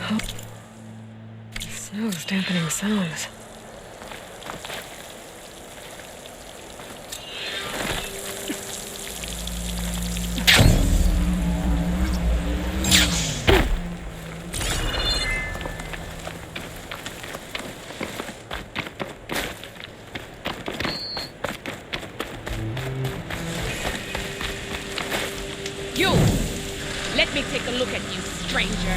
Oh. The snow's dampening sounds. You! Let me take a look at you, stranger.